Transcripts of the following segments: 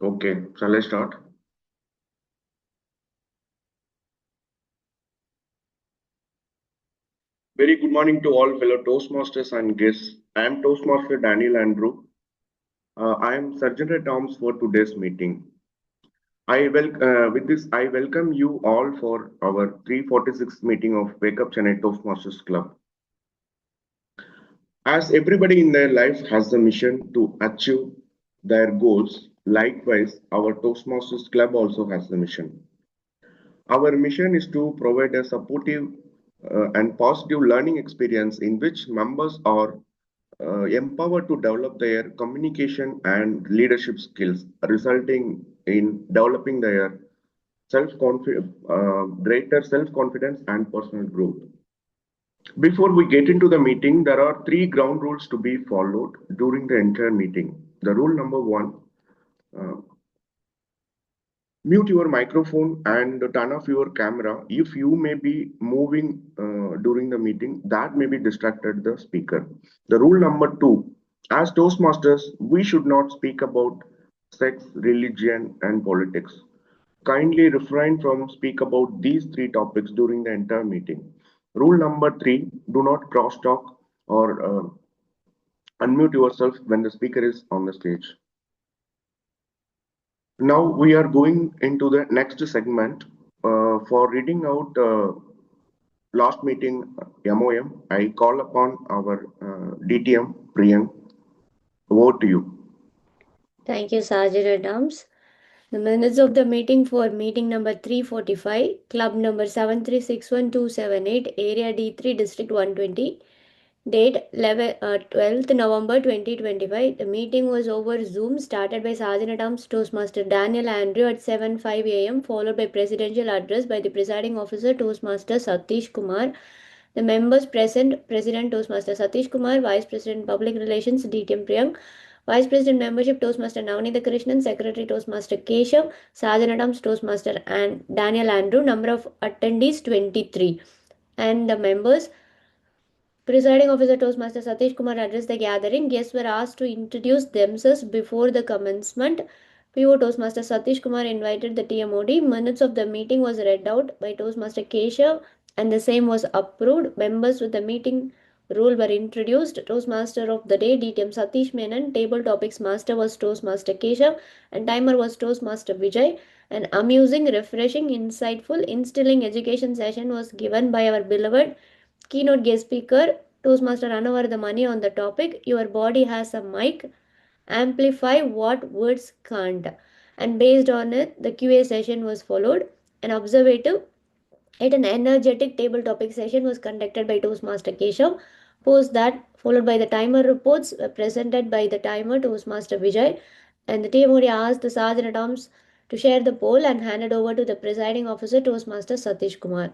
Okay, shall I start? Very good morning to all fellow Toastmasters and guests. I am Toastmaster Daniel Andrew. I am Surgeon at Arms for today's meeting. With this, I welcome you all for our 346th meeting of Wake Up Chennai Toastmasters Club. As everybody in their life has the mission to achieve their goals, likewise, our Toastmasters Club also has the mission. Our mission is to provide a supportive and positive learning experience in which members are empowered to develop their communication and leadership skills, resulting in developing their greater self-confidence and personal growth. Before we get into the meeting, there are three ground rules to be followed during the entire meeting. The rule number one, uh, mute your microphone and turn off your camera if you may be moving during the meeting that may be distracted the speaker. The rule number two, as Toastmasters, we should not speak about sex, religion, and politics. Kindly refrain from speak about these three topics during the entire meeting. Rule number three, do not cross talk or unmute yourself when the speaker is on the stage. Now we are going into the next segment for reading out last meeting MOM. I call upon our DTM Priyank. Over to you. Thank you, Sergeant at Arms. The minutes of the meeting for meeting number 345, club number 7361278, area D3, district 120, date 12th November 2025. The meeting was over Zoom, started by Sergeant at Arms Toastmaster Daniel Andrew at 7:05 a.m., followed by presidential address by the presiding officer Toastmaster Satish Kumar. The members present: President Toastmaster Satish Kumar, Vice President Public Relations DTM Priyank, Vice President Membership Toastmaster Navneeta Krishnan, Secretary Toastmaster Keshav, Sergeant at Arms Toastmaster and Daniel Andrew. Number of attendees 23. And the members: Presiding Officer Toastmaster Satish Kumar addressed the gathering. Guests were asked to introduce themselves before the commencement. PO Toastmaster Satish Kumar invited the TMOD. Minutes of the meeting was read out by Toastmaster Keshav and the same was approved. Members with the meeting rule were introduced. Toastmaster of the day DTM Satish Menon. Table topics master was Toastmaster Keshav and timer was Toastmaster Vijay. An amusing, refreshing, insightful, instilling education session was given by our beloved keynote guest speaker, Toastmaster Anavardhamani, on the topic Your Body Has a Mic, Amplify What Words Can't. And based on it, the QA session was followed. An observative yet an energetic table topic session was conducted by Toastmaster Keshav. Post that, followed by the timer reports were presented by the timer Toastmaster Vijay. And the TMOD asked the Sergeant at Arms to share the poll and handed over to the presiding officer Toastmaster Satish Kumar.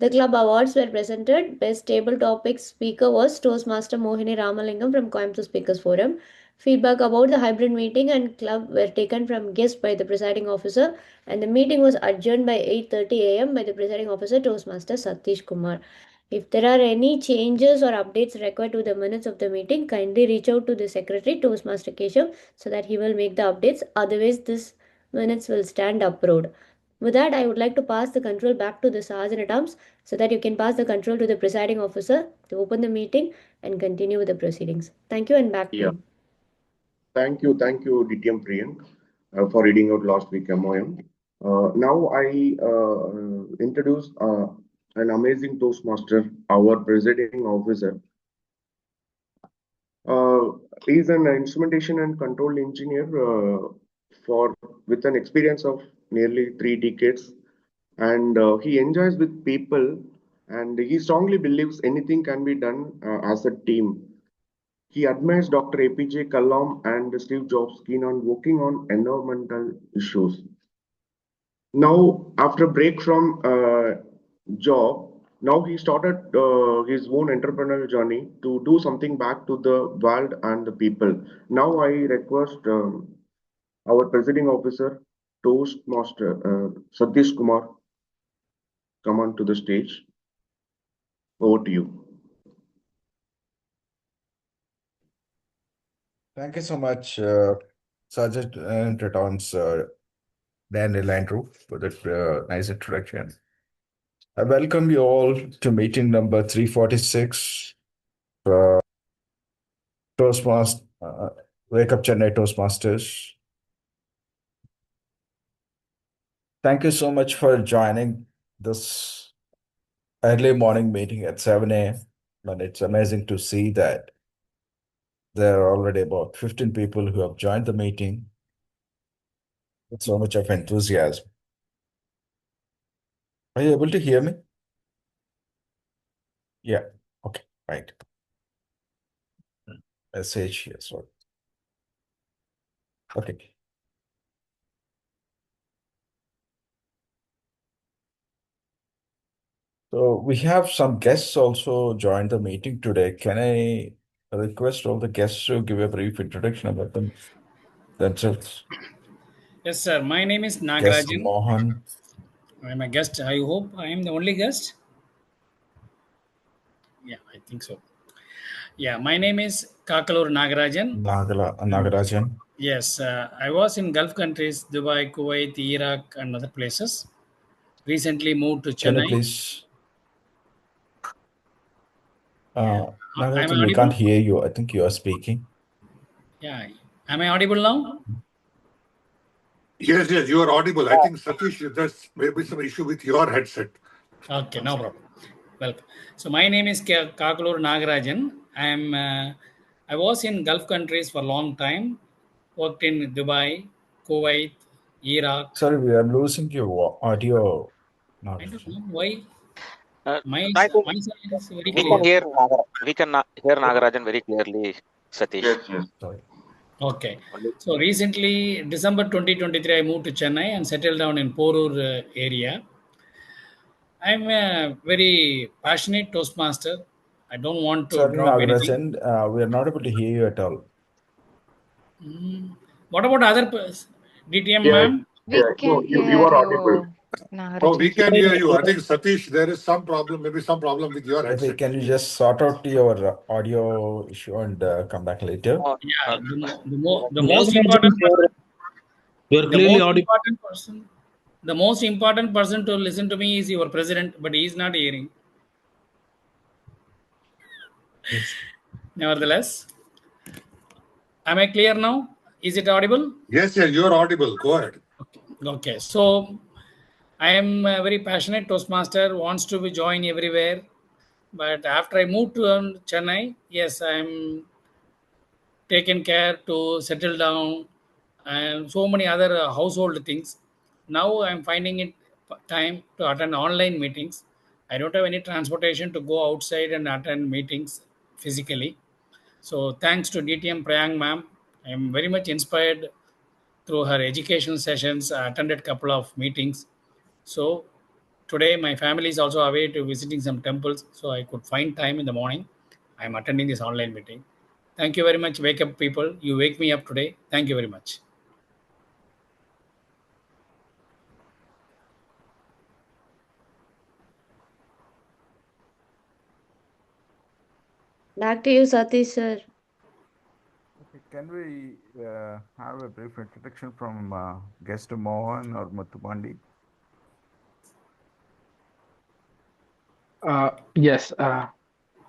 The club awards were presented. Best table topic speaker was Toastmaster Mohini Ramalingam from Coimbatore Speakers Forum. Feedback about the hybrid meeting and club were taken from guests by the presiding officer, and the meeting was adjourned by 8:30 a.m. by the presiding officer Toastmaster Satish Kumar. If there are any changes or updates required to the minutes of the meeting, kindly reach out to the secretary Toastmaster Keshav so that he will make the updates. Otherwise, this minutes will stand approved. With that, I would like to pass the control back to the Sergeant at Arms so that you can pass the control to the presiding officer to open the meeting and continue with the proceedings. Thank you and back to Yeah, you. thank you, DTM Priyank, for reading out last week MOM. Now I introduce an amazing Toastmaster, our presiding officer. Uh, he's an instrumentation and control engineer for with an experience of nearly 3 decades, and he enjoys with people, and he strongly believes anything can be done as a team. He admires Dr. APJ Kalam and Steve Jobs keen on working on environmental issues. Now, after a break from job, now he started his own entrepreneurial journey to do something back to the world and the people. Now, I request our presiding officer, Toastmaster Satish Kumar, come on to the stage. Over to you. Thank you so much, Sergeant returns Daniel Andrew for that nice introduction. I welcome you all to meeting number 346 for Toastmasters, Wake Up Chennai Toastmasters. Thank you so much for joining this early morning meeting at 7 a.m. And it's amazing to see that there are already about 15 people who have joined the meeting with so much of enthusiasm. Are you able to hear me? Yeah. Okay. Right. Message here. Sorry. Okay. So we have some guests also joined the meeting today. Can I request all the guests to give a brief introduction about themselves? Yes, sir. My name is Guest Nagarajan. Mohan, I am a guest. I hope I am the only guest. Yeah, I think so. Yeah, my name is Kakalur Nagarajan. Nagarajan. Yes, I was in Gulf countries, Dubai, Kuwait, Iraq, and other places. Recently moved to Can you Chennai. please, Am I Nagarajan, we can't audible? hear you. I think you are speaking. Yeah. Am I audible now? Yes, you are audible. I think Satish, there's maybe some issue with your headset. Okay, no problem. Welcome. So my name is Kakalur Nagarajan. I was in Gulf countries for a long time. Worked in Dubai, Kuwait, Iraq. Sorry, we are losing your audio, I don't Nagarajan. know why I think my side is very we can clear. hear hear Nagarajan very clearly, Satish. Yes. Sorry. Okay. So recently, December 2023, I moved to Chennai and settled down in Porur area. I'm a very passionate Toastmaster. I don't want to Sorry, drop anything. Nagarajan, we are not able to hear you at all. What about other DTM, Yeah, ma'am? We no, can you hear are audible. you, Oh, we Nagarajan. can hear you. I think Satish, there is some problem, maybe some problem with your Maybe headset. can you just sort out your audio issue and come back later? Yeah, Uh, the most important person, You are the clearly most audible. important person, the most important person to listen to me is your president, but he is not hearing. Yes. Nevertheless, am I clear now? Is it audible? Yes, you are audible. Go ahead. Okay, so I am a very passionate Toastmaster, wants to be joined everywhere. But after I moved to Chennai, yes, I'm taken care to settle down and so many other household things. Now I'm finding it time to attend online meetings. I don't have any transportation to go outside and attend meetings physically. So thanks to DTM Prayang ma'am, I am very much inspired through her educational sessions. I attended couple of meetings. So today my family is also away to visiting some temples, so I could find time in the morning. I am attending this online meeting. Thank you very much, wake up people. You wake me up today. Thank you very much. Back to you, Satish sir. Okay, can we have a brief introduction from guest Mohan or Mathupandi? Yes, I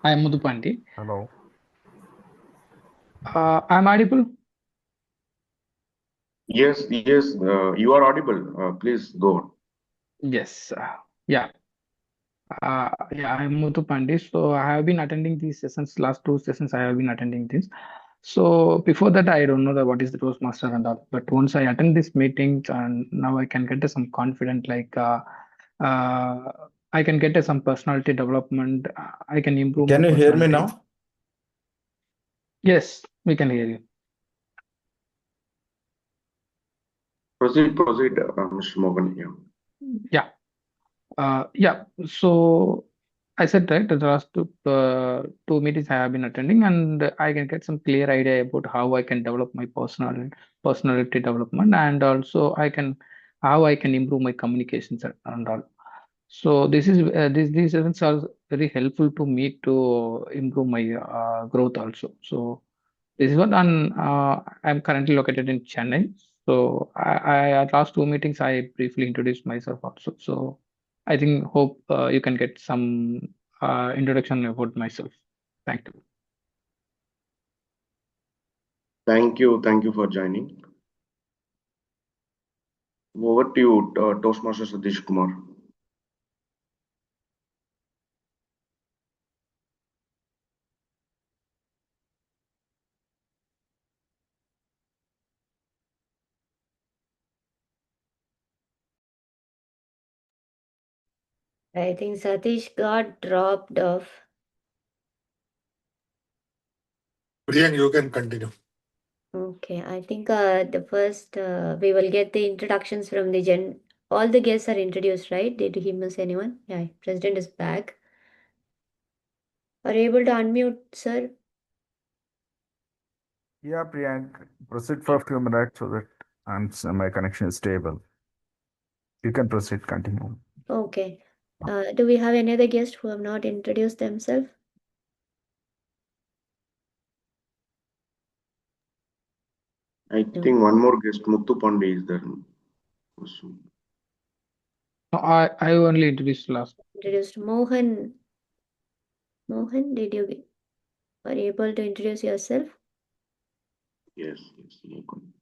am Mudupandi. Hello. I'm audible. Yes, you are audible. Please go on. Yes, yeah, yeah, I'm Mudupandi. So I have been attending these sessions. Last two sessions, I have been attending this. So before that, I don't know what is the Toastmaster and all. But once I attend this meeting, and now I can get some confidence. Uh, I can get some personality development. I can improve my Can you hear me personality. now? Yes, we can hear you. Proceed, Mr. Mohan. Yeah. Yeah. Yeah, so I said right, the last two meetings I have been attending, and I can get some clear idea about how I can develop my personality development, and also how I can improve my communications and all. So these events are very helpful to me to improve my growth also. So This is what I'm currently located in Chennai. So I at last two meetings I briefly introduced myself also. So I think hope you can get some introduction about myself. Thank you. Thank you for joining. Over to you, Toastmaster Satish Kumar. I think Satish got dropped off. Priyank, you can continue. Okay, I think the first we will get the introductions from the all the guests are introduced, right? Did he miss anyone? Yeah, President is back. Are you able to unmute, sir? Yeah, Priyank, proceed for a few minutes so that my connection is stable. You can proceed, continue. Okay. Do we have any other guests who have not introduced themselves? I No. think one more guest, Muthu Pandey, is there. No, I only introduced last. Introduced Mohan. Mohan, are you able to introduce yourself? Yes, yes. You can.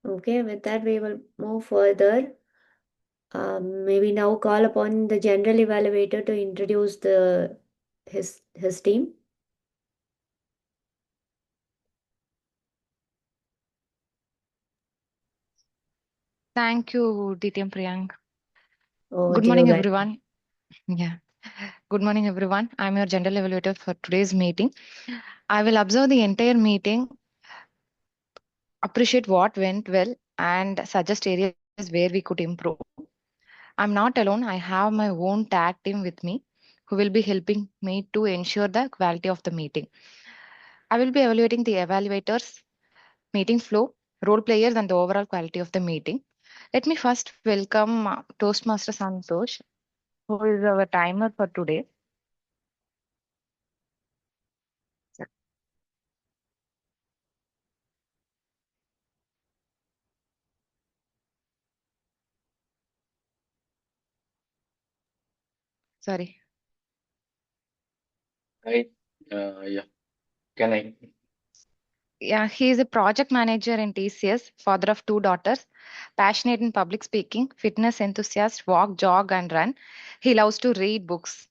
Okay, with that we will move further. Maybe now call upon the general evaluator to introduce his team. Thank you, DTM Priyank. Over Good to you morning, guys. everyone. Yeah. Good morning, everyone. I'm your general evaluator for today's meeting. I will observe the entire meeting, appreciate what went well, and suggest areas where we could improve. I'm not alone. I have my own tag team with me who will be helping me to ensure the quality of the meeting. I will be evaluating the evaluators, meeting flow, role players, and the overall quality of the meeting. Let me first welcome Toastmaster Santosh, who is our timer for today. Sorry. Right. Yeah. Can I? Yeah, he is a project manager in TCS, father of two daughters, passionate in public speaking, fitness enthusiast, walk, jog, and run. He loves to read books.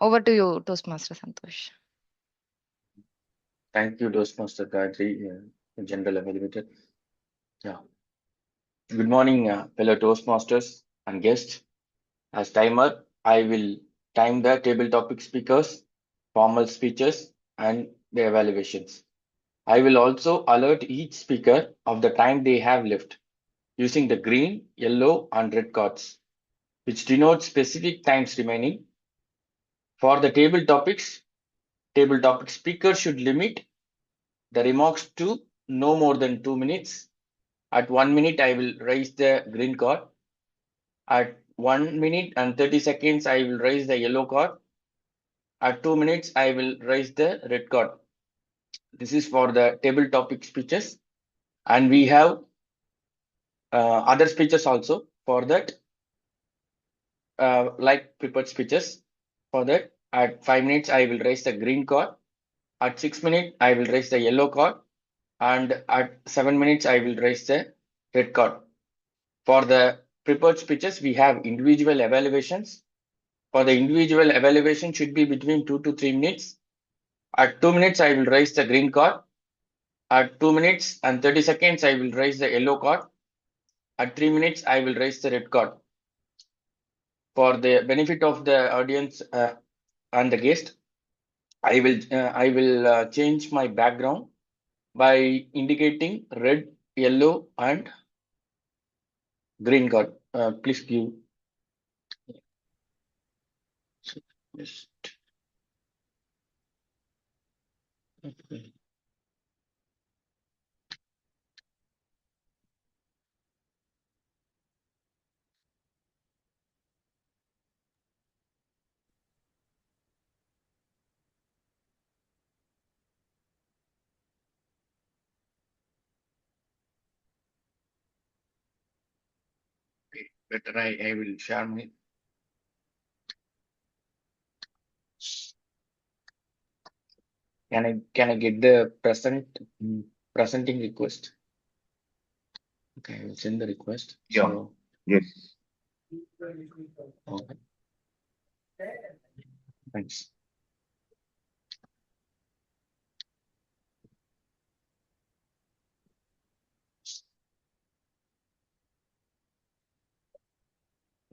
Over to you, Toastmaster Santosh. Thank you, Toastmaster Gayatri, General Evaluator. Yeah. Good morning, fellow Toastmasters and guests. As timer, I will time the table topic speakers, formal speeches, and the evaluations. I will also alert each speaker of the time they have left using the green, yellow, and red cards, which denote specific times remaining. For the table topic speaker should limit the remarks to no more than 2 minutes. At 1 minute, I will raise the green card. At 1 minute and 30 seconds, I will raise the yellow card. At 2 minutes, I will raise the red card. This is for the table topic speeches. And we have other speeches also for that, like prepared speeches. For that, at 5 minutes, I will raise the green card. At 6 minutes, I will raise the yellow card. And at 7 minutes, I will raise the red card. For the prepared speeches, we have individual evaluations. For the individual evaluation should be between 2 to 3 minutes. At 2 minutes, I will raise the green card. At 2 minutes and 30 seconds, I will raise the yellow card. At 3 minutes, I will raise the red card. For the benefit of the audience and the guest, I will change my background by indicating red, yellow, and green card. Please give. Yes. Okay. Okay, better I will share my. Can I get the presenting request? Okay, I will send the request. Yeah. So Yes. okay, thanks.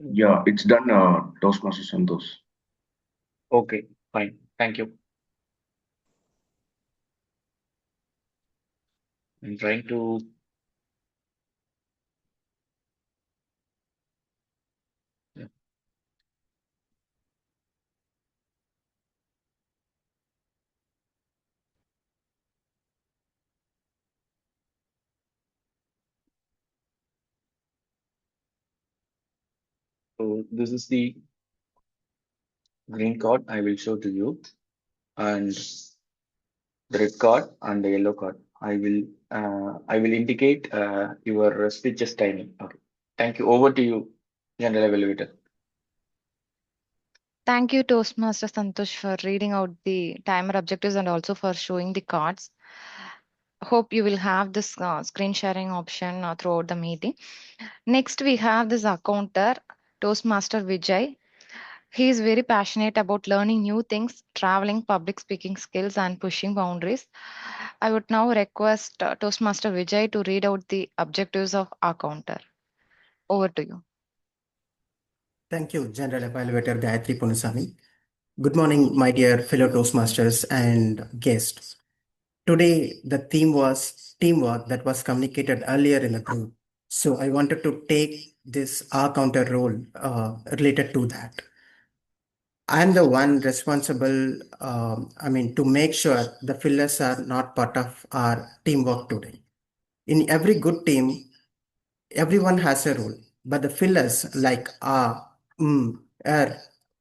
Yeah, it's done, Toastmaster Santosh. Okay, fine. Thank you. I'm trying to. Yeah. So this is the green card I will show to you, and the red card and the yellow card. I will indicate your speeches timing. Okay. Thank you. Over to you, General Evaluator. Thank you, Toastmaster Santosh, for reading out the timer objectives and also for showing the cards. Hope you will have this screen sharing option throughout the meeting. Next, we have this accounter, Toastmaster Vijay. He is very passionate about learning new things, traveling, public speaking skills, and pushing boundaries. I would now request Toastmaster Vijay to read out the objectives of accounter. Over to you. Thank you, General Evaluator Gayatri Punasami. Good morning, my dear fellow Toastmasters and guests. Today, the theme was teamwork that was communicated earlier in the group. So I wanted to take this R counter role related to that. I'm the one responsible, to make sure the fillers are not part of our teamwork today. In every good team, everyone has a role, but the fillers like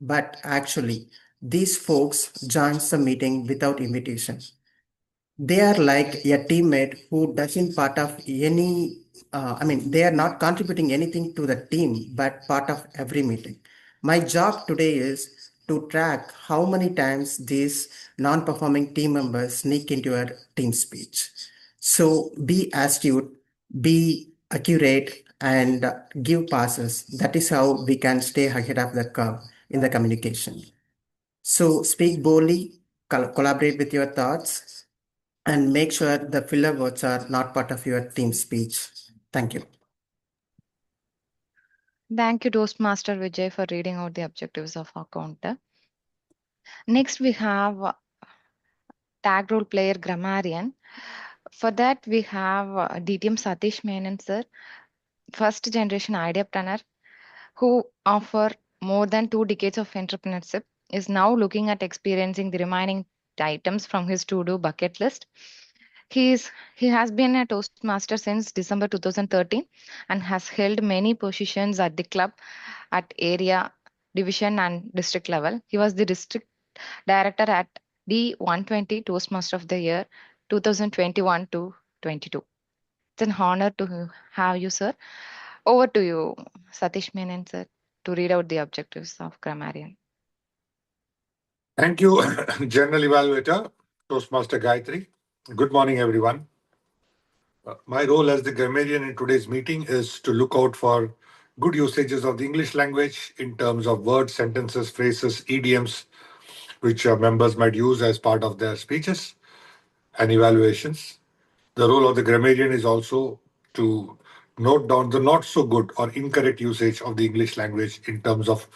but actually, these folks joins the meeting without invitation. They are like a teammate who doesn't part of any, they are not contributing anything to the team, but part of every meeting. My job today is to track how many times these non-performing team members sneak into your team speech. So be astute, be accurate, and give passes. That is how we can stay ahead of the curve in the communication. So speak boldly, collaborate with your thoughts, and make sure the filler words are not part of your team speech. Thank you. Thank you, Toastmaster Vijay, for reading out the objectives of our counter. Next, we have tag role player grammarian. For that, we have DTM Satish Menon, sir, first generation ideapreneur who offer more than 2 decades of entrepreneurship, is now looking at experiencing the remaining items from his to-do bucket list. He has been a Toastmaster since December 2013 and has held many positions at the club at area, division, and district level. He was the district director at D120 Toastmaster of the Year 2021 to 22. It's an honor to have you, sir. Over to you, Satish Menon, sir, to read out the objectives of grammarian. Thank you, General Evaluator, Toastmaster Gayatri. Good morning, everyone. My role as the grammarian in today's meeting is to look out for good usages of the English language in terms of words, sentences, phrases, idioms, which members might use as part of their speeches and evaluations. The role of the grammarian is also to note down the not so good or incorrect usage of the English language in terms of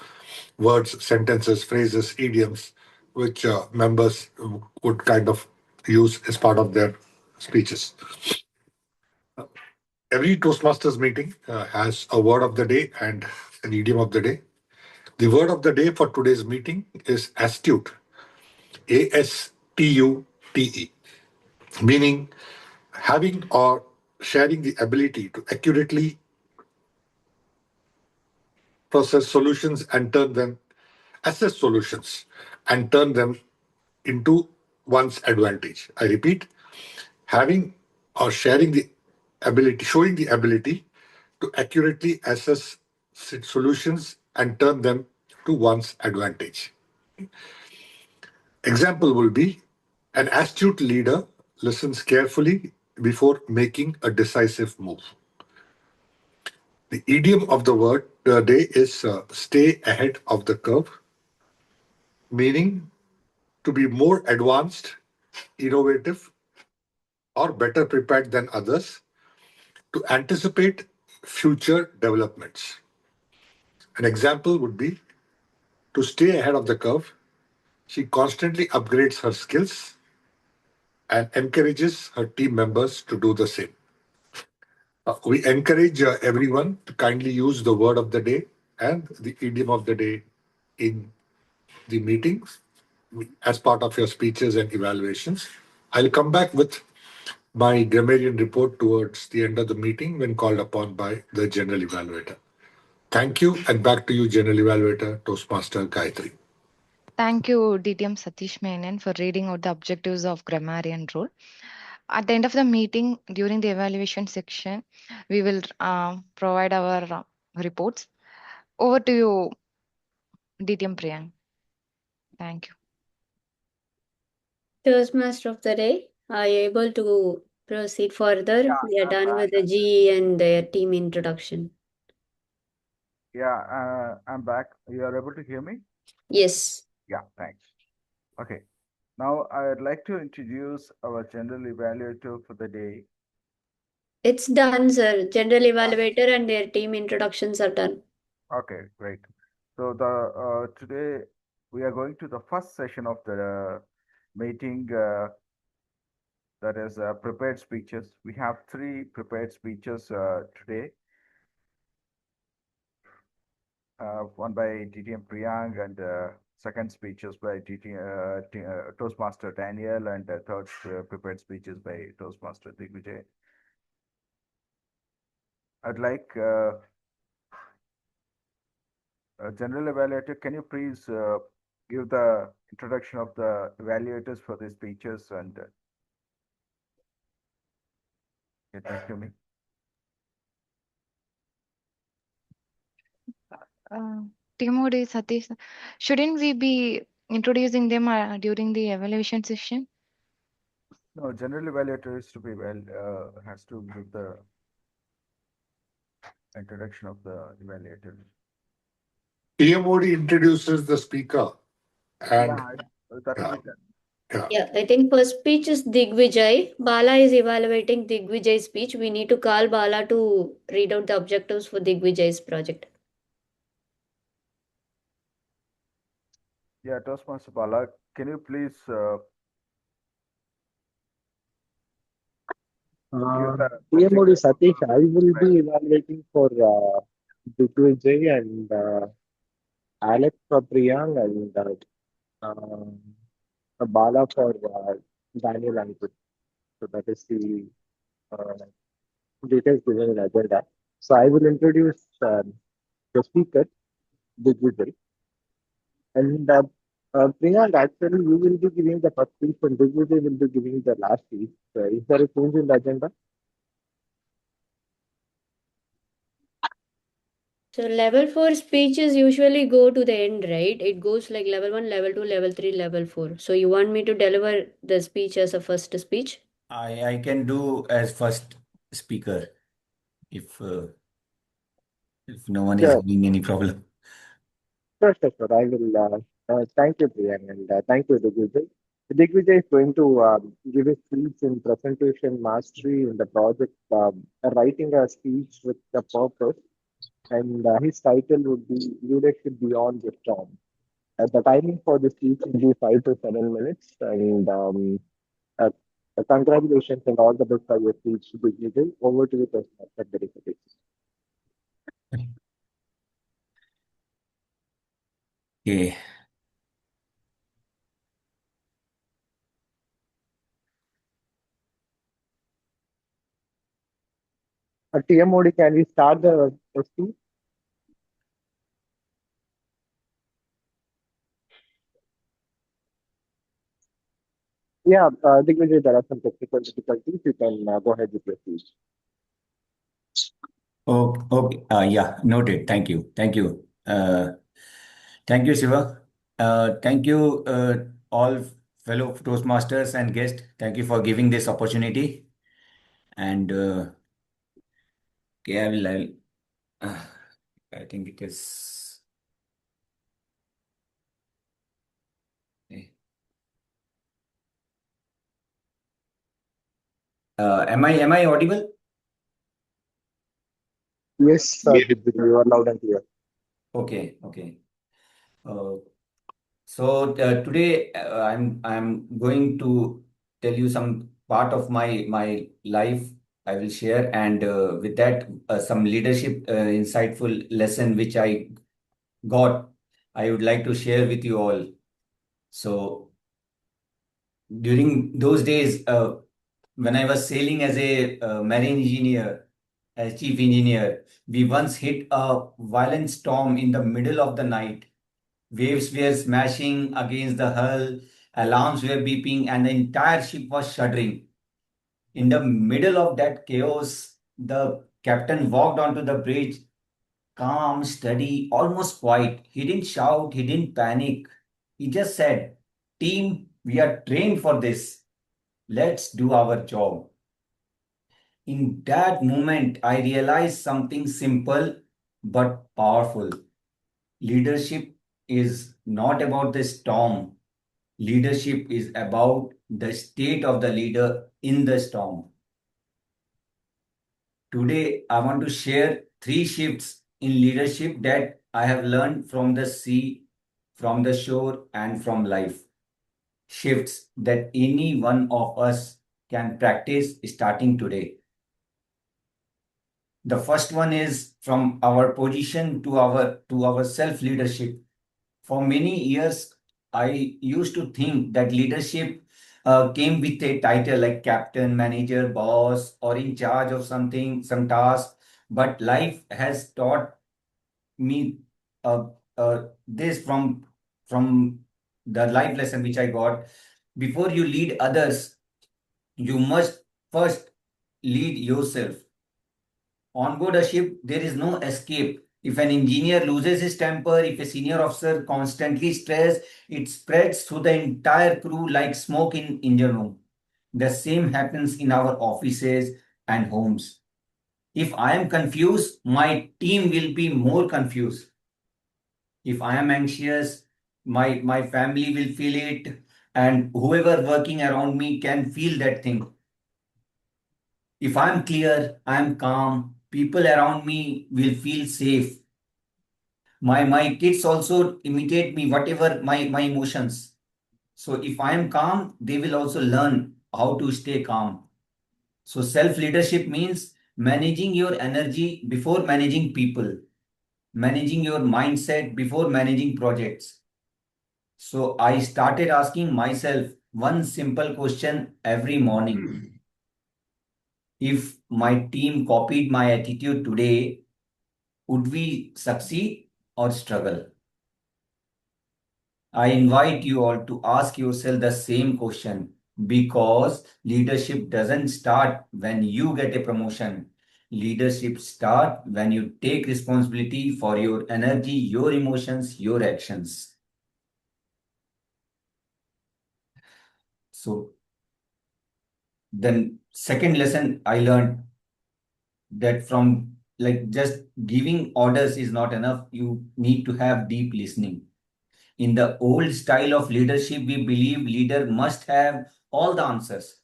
words, sentences, phrases, idioms, which members would kind of use as part of their speeches. Every Toastmasters meeting has a word of the day and an idiom of the day. The word of the day for today's meeting is astute, ASTUTE, meaning having or sharing the ability to accurately process solutions and assess solutions and turn them into one's advantage. I repeat, having or sharing the ability, showing the ability to accurately assess solutions and turn them to one's advantage. Example will be an astute leader listens carefully before making a decisive move. The idiom of the word day is stay ahead of the curve, meaning to be more advanced, innovative, or better prepared than others to anticipate future developments. An example would be to stay ahead of the curve, she constantly upgrades her skills and encourages her team members to do the same. We encourage everyone to kindly use the word of the day and the idiom of the day in the meetings as part of your speeches and evaluations. I'll come back with my grammarian report towards the end of the meeting when called upon by the general evaluator. Thank you, and back to you, general evaluator, Toastmaster Gayatri. Thank you, DTM Satish Menon, for reading out the objectives of grammarian role. At the end of the meeting, during the evaluation section, we will provide our reports. Over to you, DTM Priyank. Thank you. Toastmaster of the day, are you able to proceed further? We are done with the GE and their team introduction. Yeah, I'm back. You are able to hear me? Yes. Yeah, thanks. Okay. Now I'd like to introduce our general evaluator for the day. It's done, sir. General evaluator and their team introductions are done. Okay, great. So today we are going to the first session of the meeting, that is prepared speeches. We have 3 prepared speeches today. One by TTM Priyank, and second speeches by Toastmaster Daniel, and third prepared speeches by Toastmaster Digvijay. I'd like General Evaluator, can you please give the introduction of the evaluators for the speeches and get back to me? Timur Satish, shouldn't we be introducing them during the evaluation session? No, General Evaluator is to be has to give the introduction of the evaluator. TMOD introduces the speaker. And That will be done. Yeah, I think first speech is Digvijay. Bala is evaluating Digvijay's speech. We need to call Bala to read out the objectives for Digvijay's project. Yeah, Toastmaster Bala, can you please TMOD Satish, I will be evaluating for Digvijay and Alex for Priyank and Bala for Daniel and Good. So that is the details given in agenda. So I will introduce the speaker, Digvijay. And Priyank, actually, you will be giving the first speech and Digvijay will be giving the last speech. Is there a change in the agenda? So level 4 speeches usually go to the end, right? It goes like level 1, level 2, level 3, level 4. So you want me to deliver the speech as a first speech? I can do as first speaker if no one is having any problem. Sure. I will thank you, Priyan, and thank you, Digvijay. Digvijay is going to give a speech in presentation mastery in the project, writing a speech with the purpose, and his title would be Leadership Beyond the Storm. The timing for the speech will be 5 to 7 minutes, and uh, congratulations and all the best for your speech, Digvijay. Over to you, Toastmaster Digvijay. Okay. TMOD, can we start the speech? Yeah, Digvijay, there are some technical difficulties. You can go ahead with your speech. Oh, okay. Yeah, noted. Thank you. Thank you. Thank you, Shiva. Thank you, all fellow Toastmasters and guests. Thank you for giving this opportunity. And okay, uh, I think it is. eh, am I audible? Yes, Digvijay, you are loud and clear. Okay, okay. Uh, So today I'm going to tell you some part of my life I will share, and with that some leadership insightful lesson which I got I would like to share with you all. So during those days when I was sailing as a marine engineer, as chief engineer, we once hit a violent storm in the middle of the night. Waves were smashing against the hull, alarms were beeping, and the entire ship was shuddering. In the middle of that chaos, the captain walked onto the bridge, calm, steady, almost quiet. He didn't shout, he didn't panic. He just said, "Team, we are trained for this. Let's do our job." In that moment, I realized something simple but powerful. Leadership is not about the storm. Leadership is about the state of the leader in the storm. Today, I want to share three shifts in leadership that I have learned from the sea, from the shore, and from life. Shifts that any one of us can practice starting today. The first one is from our position to our self leadership. For many years, I used to think that leadership came with a title like captain, manager, boss, or in charge of something, some task. But life has taught me this from the life lesson which I got. Before you lead others, you must first lead yourself. On board a ship, there is no escape. If an engineer loses his temper, if a senior officer constantly stressed, it spreads through the entire crew like smoke in engine room. The same happens in our offices and homes. If I am confused, my team will be more confused. If I am anxious, my family will feel it, and whoever working around me can feel that thing. If I'm clear, I'm calm, people around me will feel safe. My kids also imitate me, whatever my emotions. So if I am calm, they will also learn how to stay calm. So self-leadership means managing your energy before managing people, managing your mindset before managing projects. So I started asking myself one simple question every morning. If my team copied my attitude today, would we succeed or struggle? I invite you all to ask yourself the same question because leadership doesn't start when you get a promotion. Leadership starts when you take responsibility for your energy, your emotions, your actions. So then second lesson I learned that from like just giving orders is not enough. You need to have deep listening. In the old style of leadership, we believe leader must have all the answers.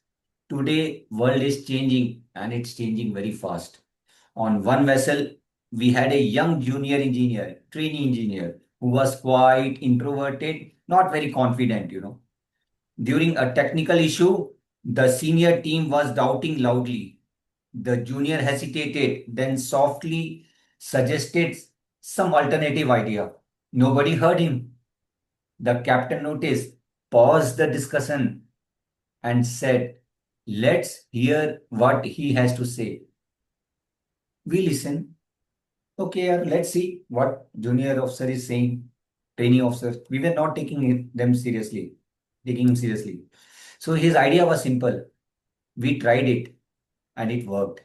Today, world is changing and it's changing very fast. On one vessel, we had a young junior engineer, trainee engineer, who was quite introverted, not very confident. During a technical issue, the senior team was doubting loudly. The junior hesitated, then softly suggested some alternative idea. Nobody heard him. The captain noticed, paused the discussion, and said, "Let's hear what he has to say." We listen. Okay, let's see what junior officer is saying. Trainee officer. We were not taking him seriously. So his idea was simple. We tried it and it worked.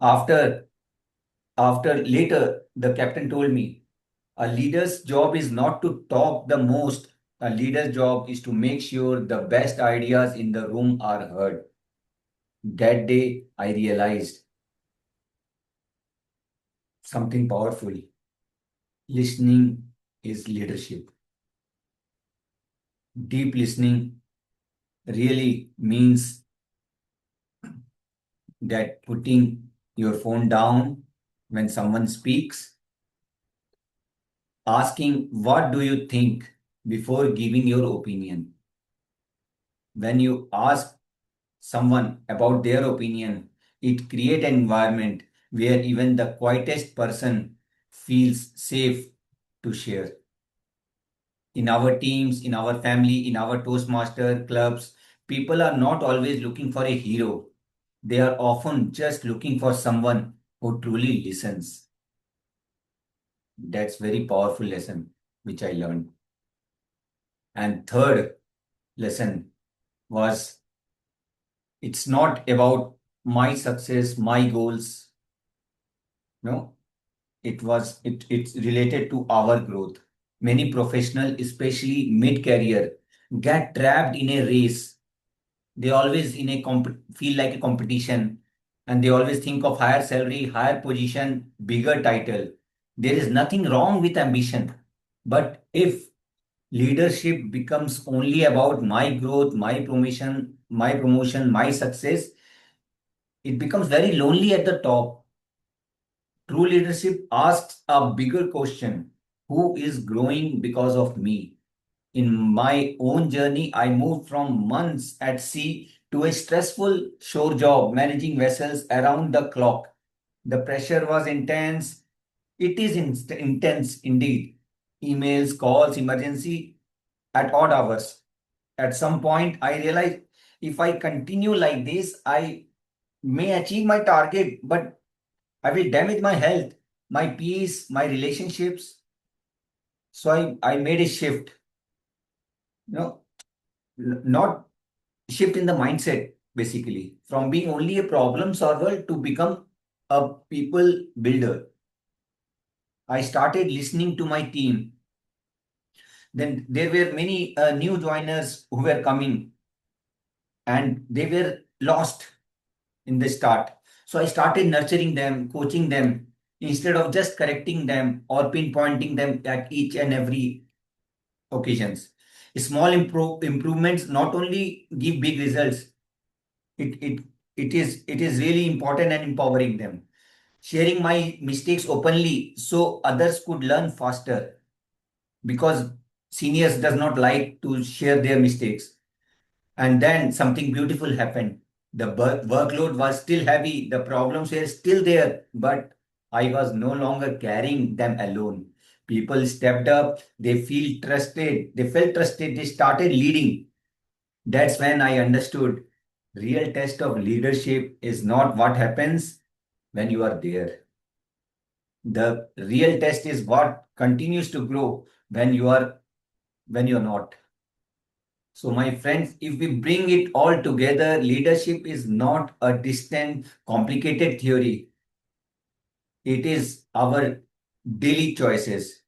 After After later, the captain told me, a leader's job is not to talk the most. A leader's job is to make sure the best ideas in the room are heard. That day, I realized something powerful. Listening is leadership. Deep listening really means that putting your phone down when someone speaks, asking, what do you think before giving your opinion? When you ask someone about their opinion, it creates an environment where even the quietest person feels safe to share. In our teams, in our family, in our Toastmaster clubs, people are not always looking for a hero. They are often just looking for someone who truly listens. That's very powerful lesson which I learned. And third lesson was it's not about my success, my goals. No, it's related to our growth. Many professionals, especially mid-career, get trapped in a race. They always in a feel like a competition, and they always think of higher salary, higher position, bigger title. There is nothing wrong with ambition, but if leadership becomes only about my growth, my promotion, my success, it becomes very lonely at the top. True leadership asks a bigger question: who is growing because of me? In my own journey, I moved from months at sea to a stressful shore job, managing vessels around the clock. The pressure was intense. It is intense indeed. Emails, calls, emergency at odd hours. At some point, I realized if I continue like this, I may achieve my target, but I will damage my health, my peace, my relationships. So I made a shift. No, not shift in the mindset, basically, from being only a problem solver to become a people builder. I started listening to my team. Then there were many new joiners who were coming and they were lost in the start. So I started nurturing them, coaching them instead of just correcting them or pinpointing them at each and every occasions. Small improvements not only give big results, it, it, it is really important and empowering them. Sharing my mistakes openly so others could learn faster because seniors does not like to share their mistakes. And then something beautiful happened. The workload was still heavy, the problems were still there, but I was no longer carrying them alone. People stepped up, they felt trusted, they started leading. That's when I understood real test of leadership is not what happens when you are there. The real test is what continues to grow when you're not. So, my friends, if we bring it all together, leadership is not a distant, complicated theory. It is our daily choices,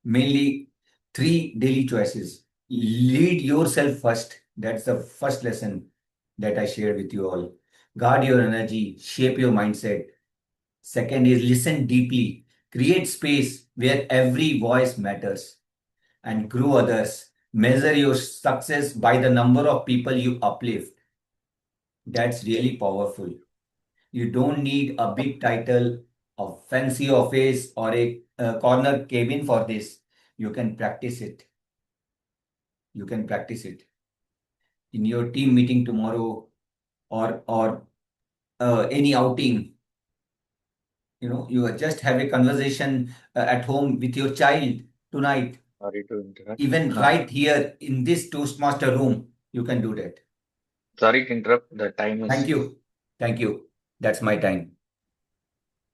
mainly three daily choices. Lead yourself first. That's the first lesson that I share with you all. Guard your energy, shape your mindset. Second is listen deeply, create space where every voice matters, and grow others. Measure your success by the number of people you uplift. That's really powerful. You don't need a big title, a fancy office, or a corner cabin for this. You can practice it. You can practice it in your team meeting tomorrow or any outing. You just have a conversation at home with your child tonight. Sorry to interrupt. Even right here in this Toastmaster room, you can do that. Sorry to interrupt. The time is. Thank you. Thank you. That's my time.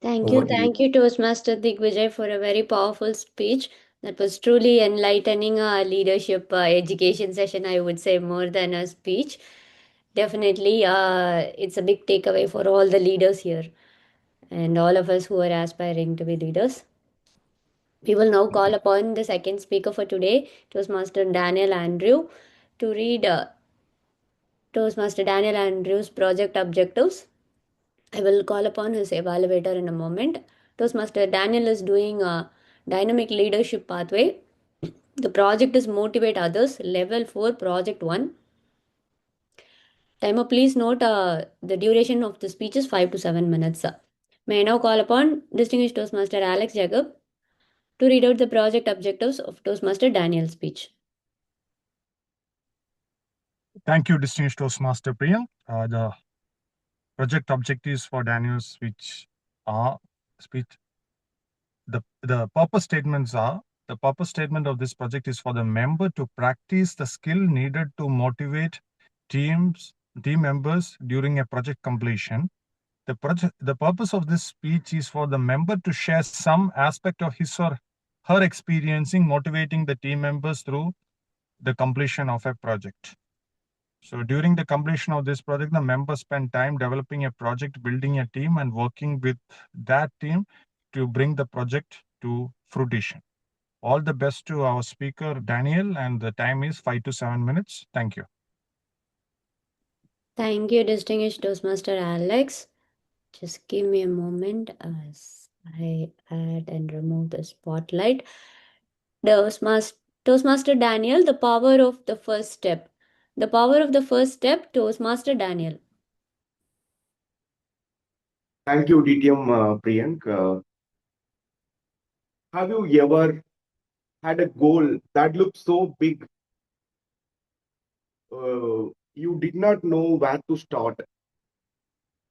Thank Over you. to you. Thank you, Toastmaster Digvijay, for a very powerful speech. That was truly enlightening leadership education session, I would say, more than a speech. Definitely, it's a big takeaway for all the leaders here. and all of us who are aspiring to be leaders. We will now call upon the second speaker for today, Toastmaster Daniel Andrew, to read Toastmaster Daniel Andrews' project objectives. I will call upon his evaluator in a moment. Toastmaster Daniel is doing a dynamic leadership pathway. The project is Motivate Others, Level 4, Project 1. Timer, please note the duration of the speech is 5 to 7 minutes. May I now call upon distinguished Toastmaster Alex Jacob to read out the project objectives of Toastmaster Daniel's speech. Thank you, distinguished Toastmaster Priyan. The project objectives for Daniel's speech are the purpose statements are: the purpose statement of this project is for the member to practice the skill needed to motivate team members during a project completion. The purpose of this speech is for the member to share some aspect of his or her experiencing motivating the team members through the completion of a project. So during the completion of this project, the members spend time developing a project, building a team, and working with that team to bring the project to fruition. All the best to our speaker, Daniel, and the time is 5 to 7 minutes. Thank you. Thank you, distinguished Toastmaster Alex. Just give me a moment as I add and remove the spotlight. Toastmaster Daniel, the power of the first step. The power of the first step, Toastmaster Daniel. Thank you, DTM Priyank. Have you ever had a goal that looked so big you did not know where to start?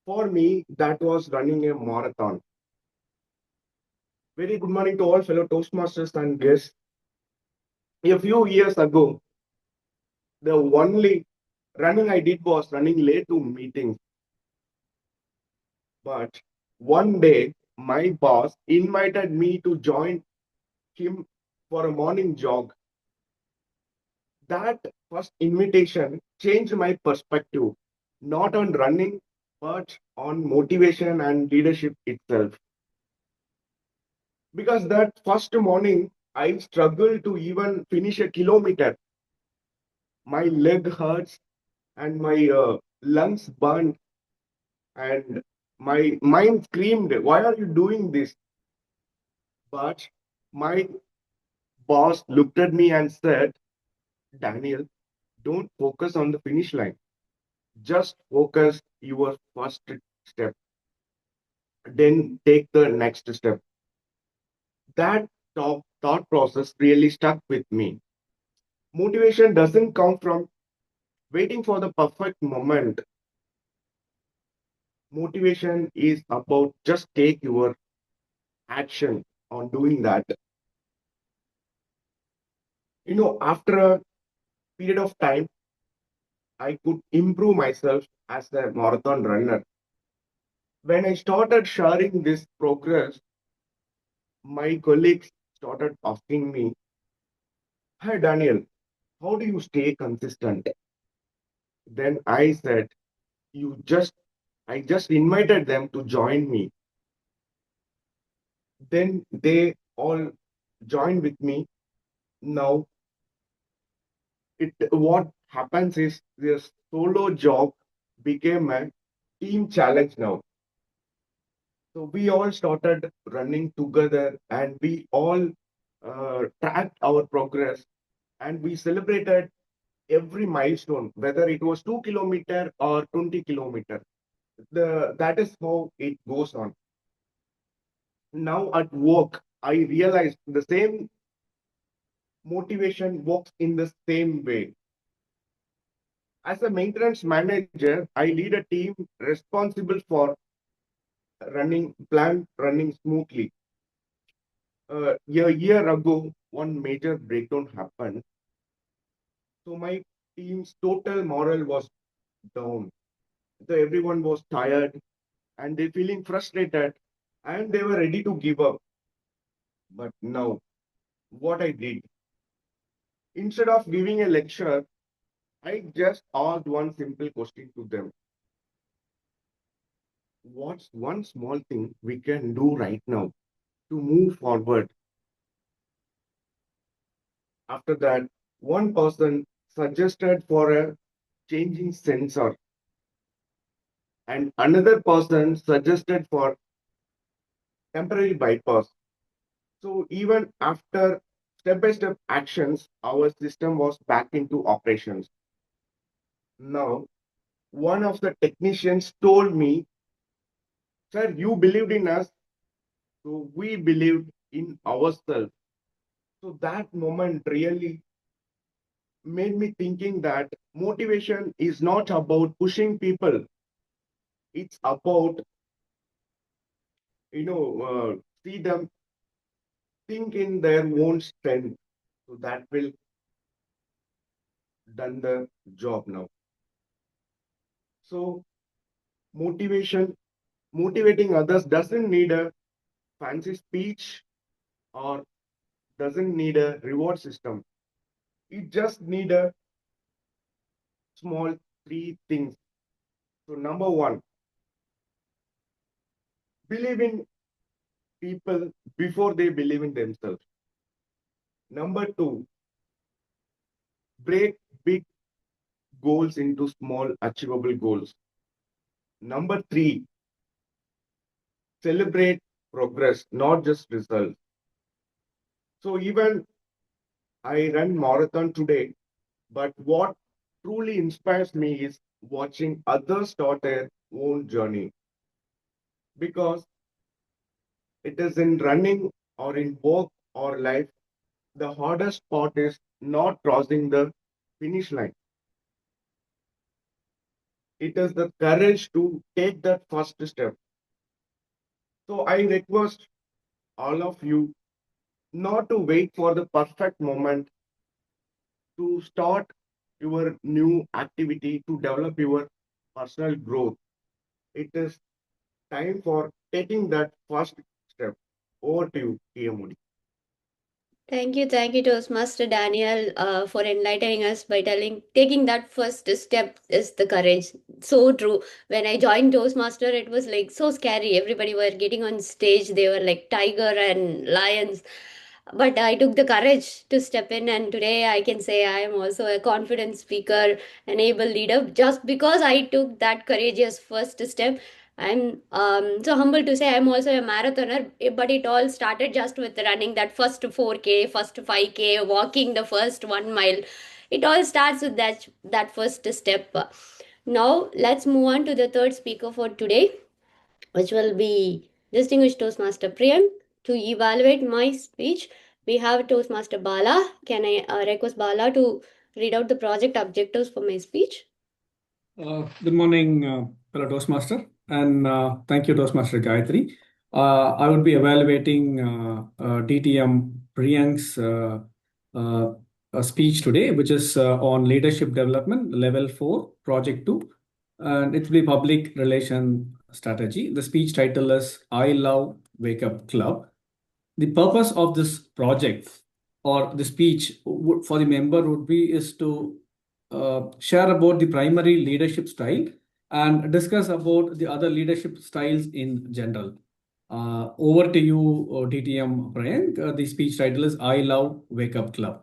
For me, that was running a marathon. Very good morning to all fellow Toastmasters and guests. A few years ago, the only running I did was running late to meetings. But one day, my boss invited me to join him for a morning jog. That first invitation changed my perspective, not on running, but on motivation and leadership itself. Because that first morning, I struggled to even finish a kilometer. My leg hurts and my lungs burned, and my mind screamed, "Why are you doing this?" But my boss looked at me and said, "Daniel, don't focus on the finish line. Just focus your first step. Then take the next step." That thought process really stuck with me. Motivation doesn't come from waiting for the perfect moment. Motivation is about just take your action on doing that. After a period of time, I could improve myself as a marathon runner. When I started sharing this progress, my colleagues started asking me, "Hi, Daniel, how do you stay consistent?" Then I said, I just invited them to join me. Then they all joined with me. Now, what happens is this solo job became a team challenge now. So we all started running together and we all tracked our progress and we celebrated every milestone, whether it was 2 kilometers or 20 kilometers. That is how it goes on. Now at work, I realized the same motivation works in the same way. As a maintenance manager, I lead a team responsible for plant running smoothly. A year ago, one major breakdown happened. So my team's total morale was down. So everyone was tired and they feeling frustrated and they were ready to give up. But now, what I did, instead of giving a lecture, I just asked one simple question to them. what's one small thing we can do right now to move forward? After that, one person suggested for a changing sensor, and another person suggested for temporary bypass. So even after step-by-step actions, our system was back into operations. Now, one of the technicians told me, "Sir, you believed in us, so we believed in ourselves." So that moment really made me thinking that motivation is not about pushing people. It's about, see them think in their own strength. So that will done the job now. So motivating others doesn't need a fancy speech or doesn't need a reward system. It just need a small three things. So number one, believe in people before they believe in themselves. Number two, break big goals into small achievable goals. Number three, celebrate progress, not just results. So even I run marathon today, but what truly inspires me is watching others start their own journey, because it is in running or in work or life, the hardest part is not crossing the finish line. It is the courage to take that first step. So I request all of you not to wait for the perfect moment to start your new activity, to develop your personal growth. It is time for taking that first step. Over to you, TMOD. Thank you, Toastmaster Daniel, for enlightening us by taking that first step is the courage. So true. When I joined Toastmaster, it was like so scary. Everybody were getting on stage. They were like tiger and lions. But I took the courage to step in, and today I can say I am also a confident speaker, an able leader, just because I took that courageous first step. I'm so humble to say I'm also a marathoner, but it all started just with running that first 4K, first 5K, walking the first 1 mile. It all starts with that first step. Now let's move on to the third speaker for today, which will be distinguished Toastmaster Priyank. To evaluate my speech, we have Toastmaster Bala. Can I request Bala to read out the project objectives for my speech? Good morning, fellow Toastmaster, and thank you, Toastmaster Gayatri. I would be evaluating DTM Priyank's speech today, which is on leadership development, level 4, project 2, and it will be public relation strategy. The speech title is I Love Wake Up Club. The purpose of this project or the speech for the member would be is to share about the primary leadership style and discuss about the other leadership styles in general. Over to you, TTM Priyank. The speech title is I Love Wake Up Club.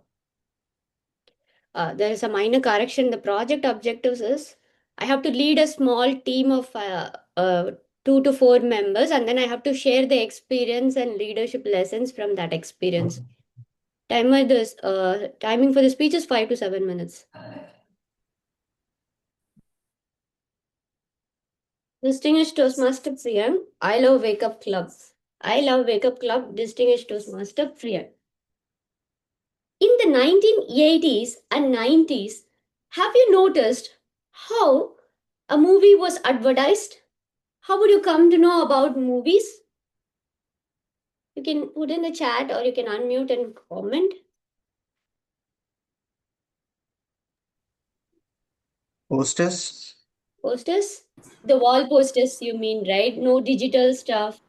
There is a minor correction. The project objectives is I have to lead a small team of 2 to 4 members, and then I have to share the experience and leadership lessons from that experience. Timing for the speech is 5 to 7 minutes. Distinguished Toastmaster Priyank, I love Wake Up Club. I love Wake Up Club, Distinguished Toastmaster Priyank. In the 1980s and 90s, have you noticed how a movie was advertised? How would you come to know about movies? You can put in the chat or you can unmute and comment. Posters? Posters? The wall posters, you mean, right? No digital stuff.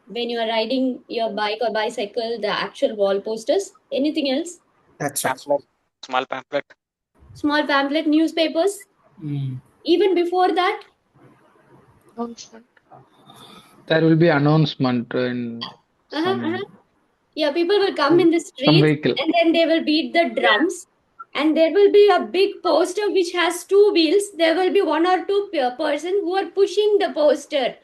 When you are riding your bike or bicycle, the actual wall posters. Anything else? That's right. Small pamphlet. Small pamphlet, newspapers. Even before that, There will be announcement in some Yeah, people will come in the some streets vehicle. and then they will beat the drums. And there will be a big poster which has two wheels. There will be one or two person who are pushing the poster.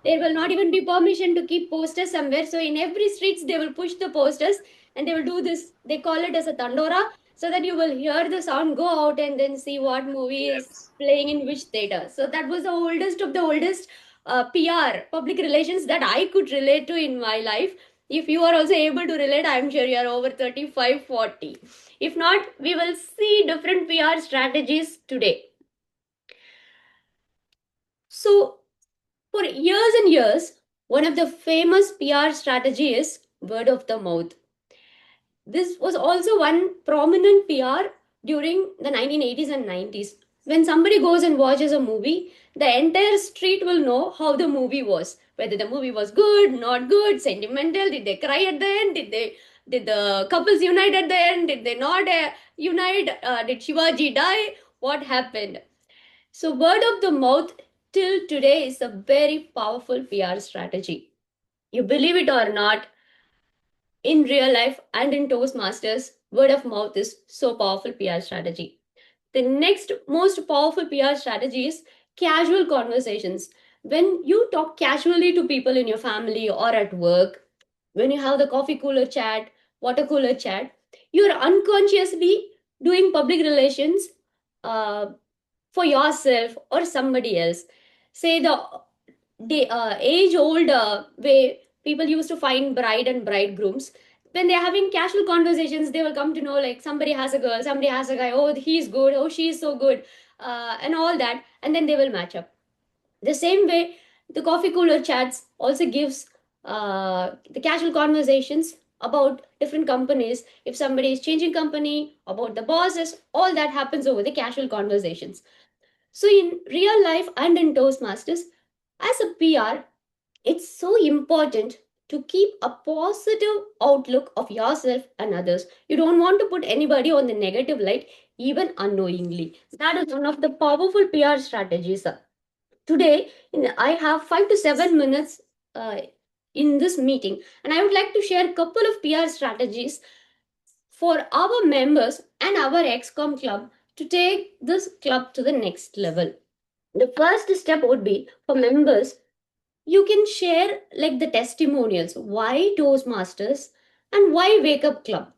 There will not even be permission to keep posters somewhere. So in every streets they will push the posters and they will do this. They call it as a tandora, so that you will hear the sound go out and then see what movie is playing in which theater. So that was the oldest of the oldest PR, public relations, that I could relate to in my life. If you are also able to relate, I'm sure you are over 35, 40. If not, we will see different PR strategies today. So for years and years, one of the famous PR strategy is word of the mouth. This was also one prominent PR during the 1980s and 90s. When somebody goes and watches a movie, the entire street will know how the movie was. Whether the movie was good, not good, sentimental, did they cry at the end, did the couples unite at the end, did they not unite, did Shivaji die, what happened? So word of the mouth till today is a very powerful PR strategy. You believe it or not, in real life and in Toastmasters, word of mouth is so powerful PR strategy. The next most powerful PR strategy is casual conversations. When you talk casually to people in your family or at work, when you have the coffee cooler chat, water cooler chat, you're unconsciously doing public relations uh, for yourself or somebody else. Say the age old way people used to find bride and bridegrooms. When they're having casual conversations, they will come to know like somebody has a girl, somebody has a guy, oh, he's good, oh, she's so good, and all that, and then they will match up. The same way, the coffee cooler chats also gives the casual conversations about different companies. If somebody is changing company, about the bosses, all that happens over the casual conversations. So in real life and in Toastmasters, as a PR, it's so important to keep a positive outlook of yourself and others. You don't want to put anybody on the negative light, even unknowingly. That is one of the powerful PR strategies. Today, I have 5 to 7 minutes in this meeting, and I would like to share a couple of PR strategies for our members and our XCOM club to take this club to the next level. The first step would be for members, you can share like the testimonials, why Toastmasters and why Wake Up Club.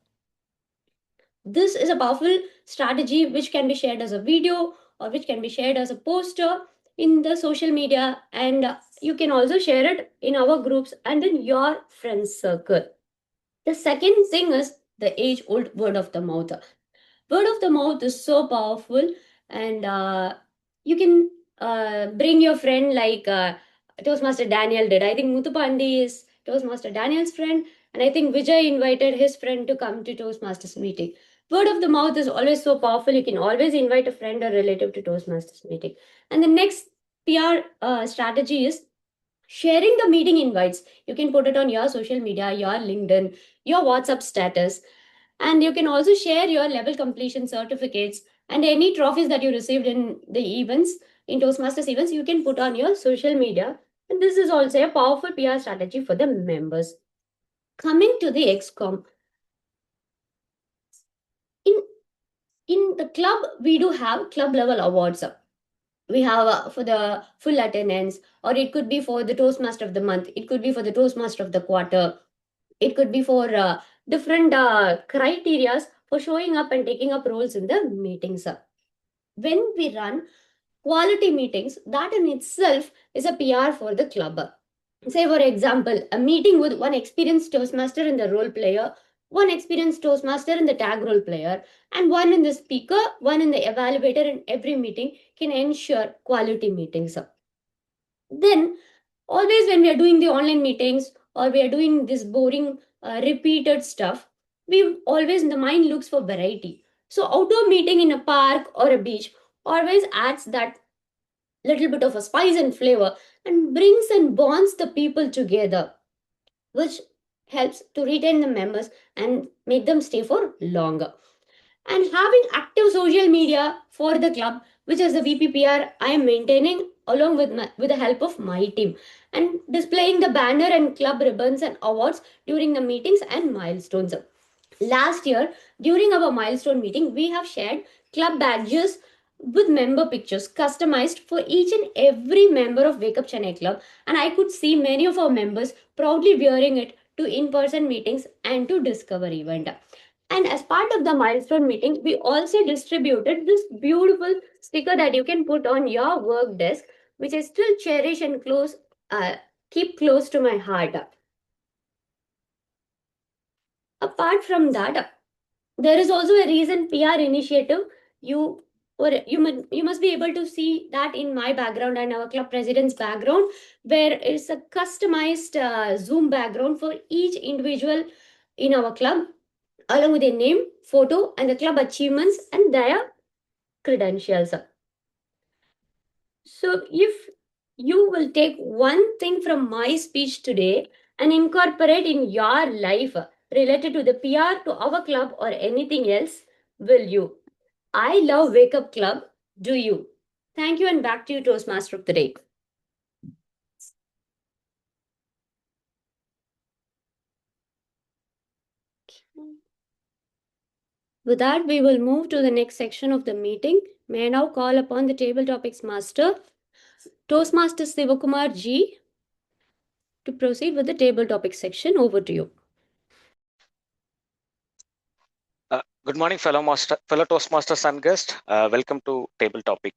This is a powerful strategy which can be shared as a video or which can be shared as a poster in the social media, and you can also share it in our groups and in your friends circle. The second thing is the age old word of the mouth. Word of the mouth is so powerful, and you can bring your friend like Toastmaster Daniel did. I think Muthupandi is Toastmaster Daniel's friend, and I think Vijay invited his friend to come to Toastmasters meeting. Word of the mouth is always so powerful. You can always invite a friend or relative to Toastmasters meeting. And the next PR strategy is sharing the meeting invites. You can put it on your social media, your LinkedIn, your WhatsApp status, and you can also share your level completion certificates and any trophies that you received in the events, in Toastmasters events, you can put on your social media. And this is also a powerful PR strategy for the members. Coming to the XCOM, in the club, we do have club level awards. We have for the full attendance, or it could be for the Toastmaster of the month, it could be for the Toastmaster of the quarter, it could be for different criterias for showing up and taking up roles in the meetings. When we run quality meetings, that in itself is a PR for the club. Say, for example, a meeting with one experienced Toastmaster in the role player, one experienced Toastmaster in the tag role player, and one in the speaker, one in the evaluator in every meeting can ensure quality meetings. Then, always when we are doing the online meetings or we are doing this boring, repeated stuff, we always, the mind looks for variety. So, outdoor meeting in a park or a beach always adds that little bit of a spice and flavor and brings and bonds the people together, which helps to retain the members and make them stay for longer. And having active social media for the club, which is the VPPR I am maintaining along with the help of my team, and displaying the banner and club ribbons and awards during the meetings and milestones. Last year, during our milestone meeting, we have shared club badges with member pictures customized for each and every member of Wake Up Chennai Club, and I could see many of our members proudly wearing it to in-person meetings and to Discover event. And as part of the milestone meeting, we also distributed this beautiful sticker that you can put on your work desk, which I still cherish and keep close to my heart. Apart from that, there is also a recent PR initiative. You must be able to see that in my background and our club president's background, where it's a customized Zoom background for each individual in our club, along with their name, photo, and the club achievements and their credentials. So, if you will take one thing from my speech today and incorporate in your life related to the PR to our club or anything else, will you? I love Wake Up Club. Do you? Thank you, and back to you, Toastmaster of the day. With that, we will move to the next section of the meeting. May I now call upon the table topics master, Toastmaster Sivakumar Ji, to proceed with the table topics section. Over to you. Good morning, fellow Toastmasters and guests. Welcome to Table Topic.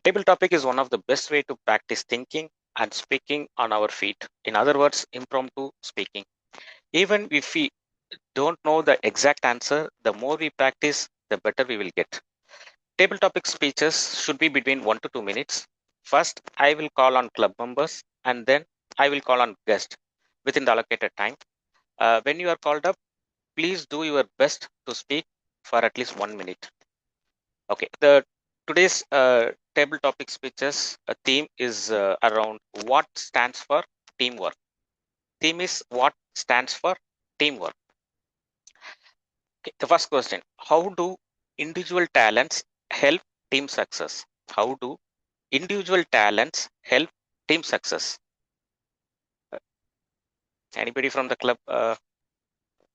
Table Topic is one of the best way to practice thinking and speaking on our feet. In other words, impromptu speaking. Even if we don't know the exact answer, the more we practice, the better we will get. Table Topic speeches should be between 1 to 2 minutes. First, I will call on club members, and then I will call on guests within the allocated time. When you are called up, please do your best to speak for at least 1 minute. Okay, today's table topic speeches theme is around what stands for teamwork. Theme is what stands for teamwork. Okay, the first question: how do individual talents help team success? How do individual talents help team success? Anybody from the club?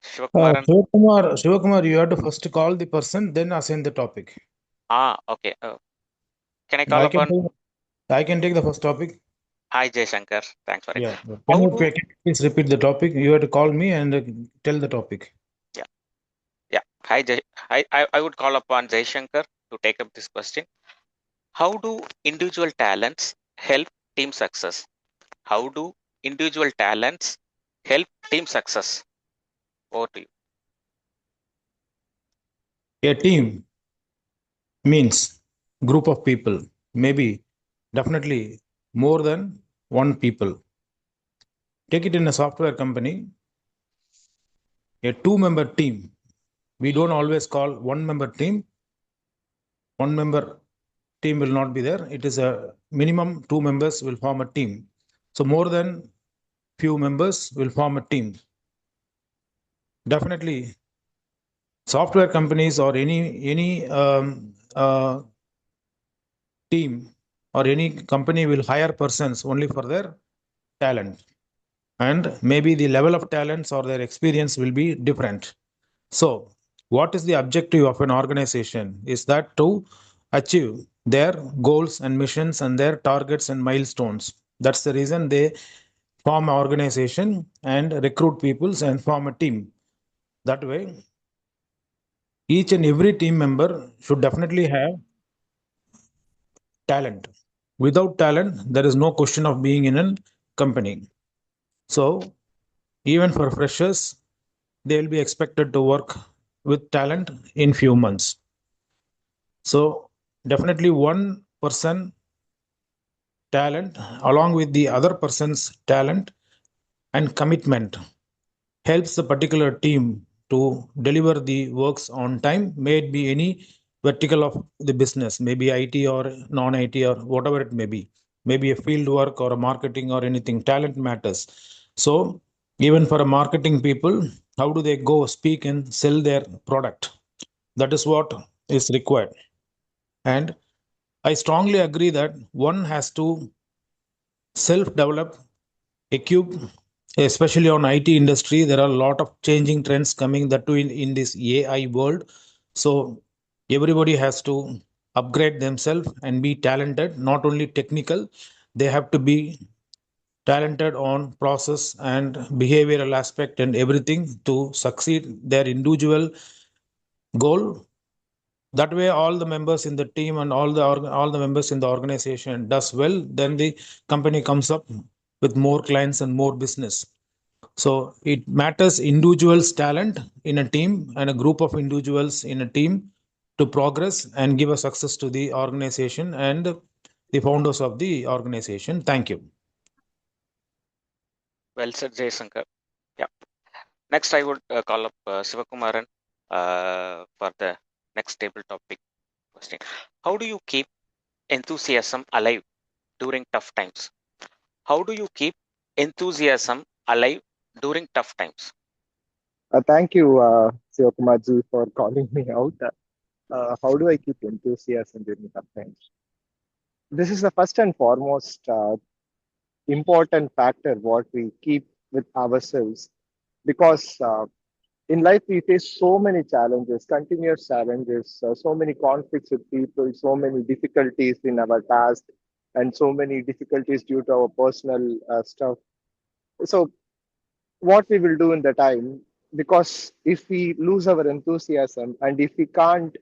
Shivakumar. Shivakumar, you have to first call the person, then assign the topic. Okay. Can I call upon? I can take the first topic. Hi, Jay Shankar. Thanks for it. Yeah. Can you please repeat the topic? You have to call me and tell the topic. Yeah. Hi, Jay. I would call upon Jay Shankar to take up this question. How do individual talents help team success? How do individual talents help team success? Over to you. A team means group of people, maybe definitely more than one people. Take it in a software company, a 2-member team. We don't always call 1-member team. 1-member team will not be there. It is a minimum 2 members will form a team. So more than few members will form a team. Definitely, software companies or any team or any company will hire persons only for their talent, and maybe the level of talents or their experience will be different. So, what is the objective of an organization? Is that to achieve their goals and missions and their targets and milestones. That's the reason they form an organization and recruit people and form a team. That way, each and every team member should definitely have talent. Without talent, there is no question of being in a company. So, even for freshers, they will be expected to work with talent in few months. So, definitely one person talent along with the other person's talent and commitment helps the particular team to deliver the works on time, may it be any vertical of the business, maybe IT or non-IT or whatever it may be, maybe a field work or a marketing or anything. Talent matters. So even for a marketing people, how do they go speak and sell their product? That is what is required. And I strongly agree that one has to self-develop, equip, especially on IT industry. There are a lot of changing trends coming that too in this AI world. So everybody has to upgrade themselves and be talented, not only technical, they have to be talented on process and behavioral aspect and everything to succeed their individual goal. That way all the members in the team and all the members in the organization does well, then the company comes up with more clients and more business. So it matters individuals talent in a team and a group of individuals in a team to progress and give a success to the organization and the founders of the organization. Thank you. Well said, Jay Shankar. Yeah. Next, I would call up Sivakumaran for the next table topic question. How do you keep enthusiasm alive during tough times? How do you keep enthusiasm alive during tough times? Thank you, Sivakumarji, for calling me out. How do I keep enthusiasm during tough times? This is the first and foremost important factor what we keep with ourselves, because in life we face so many challenges, continuous challenges, so many conflicts with people, so many difficulties in our task, and so many difficulties due to our personal stuff. So what we will do in the time, because if we lose our enthusiasm and if we can't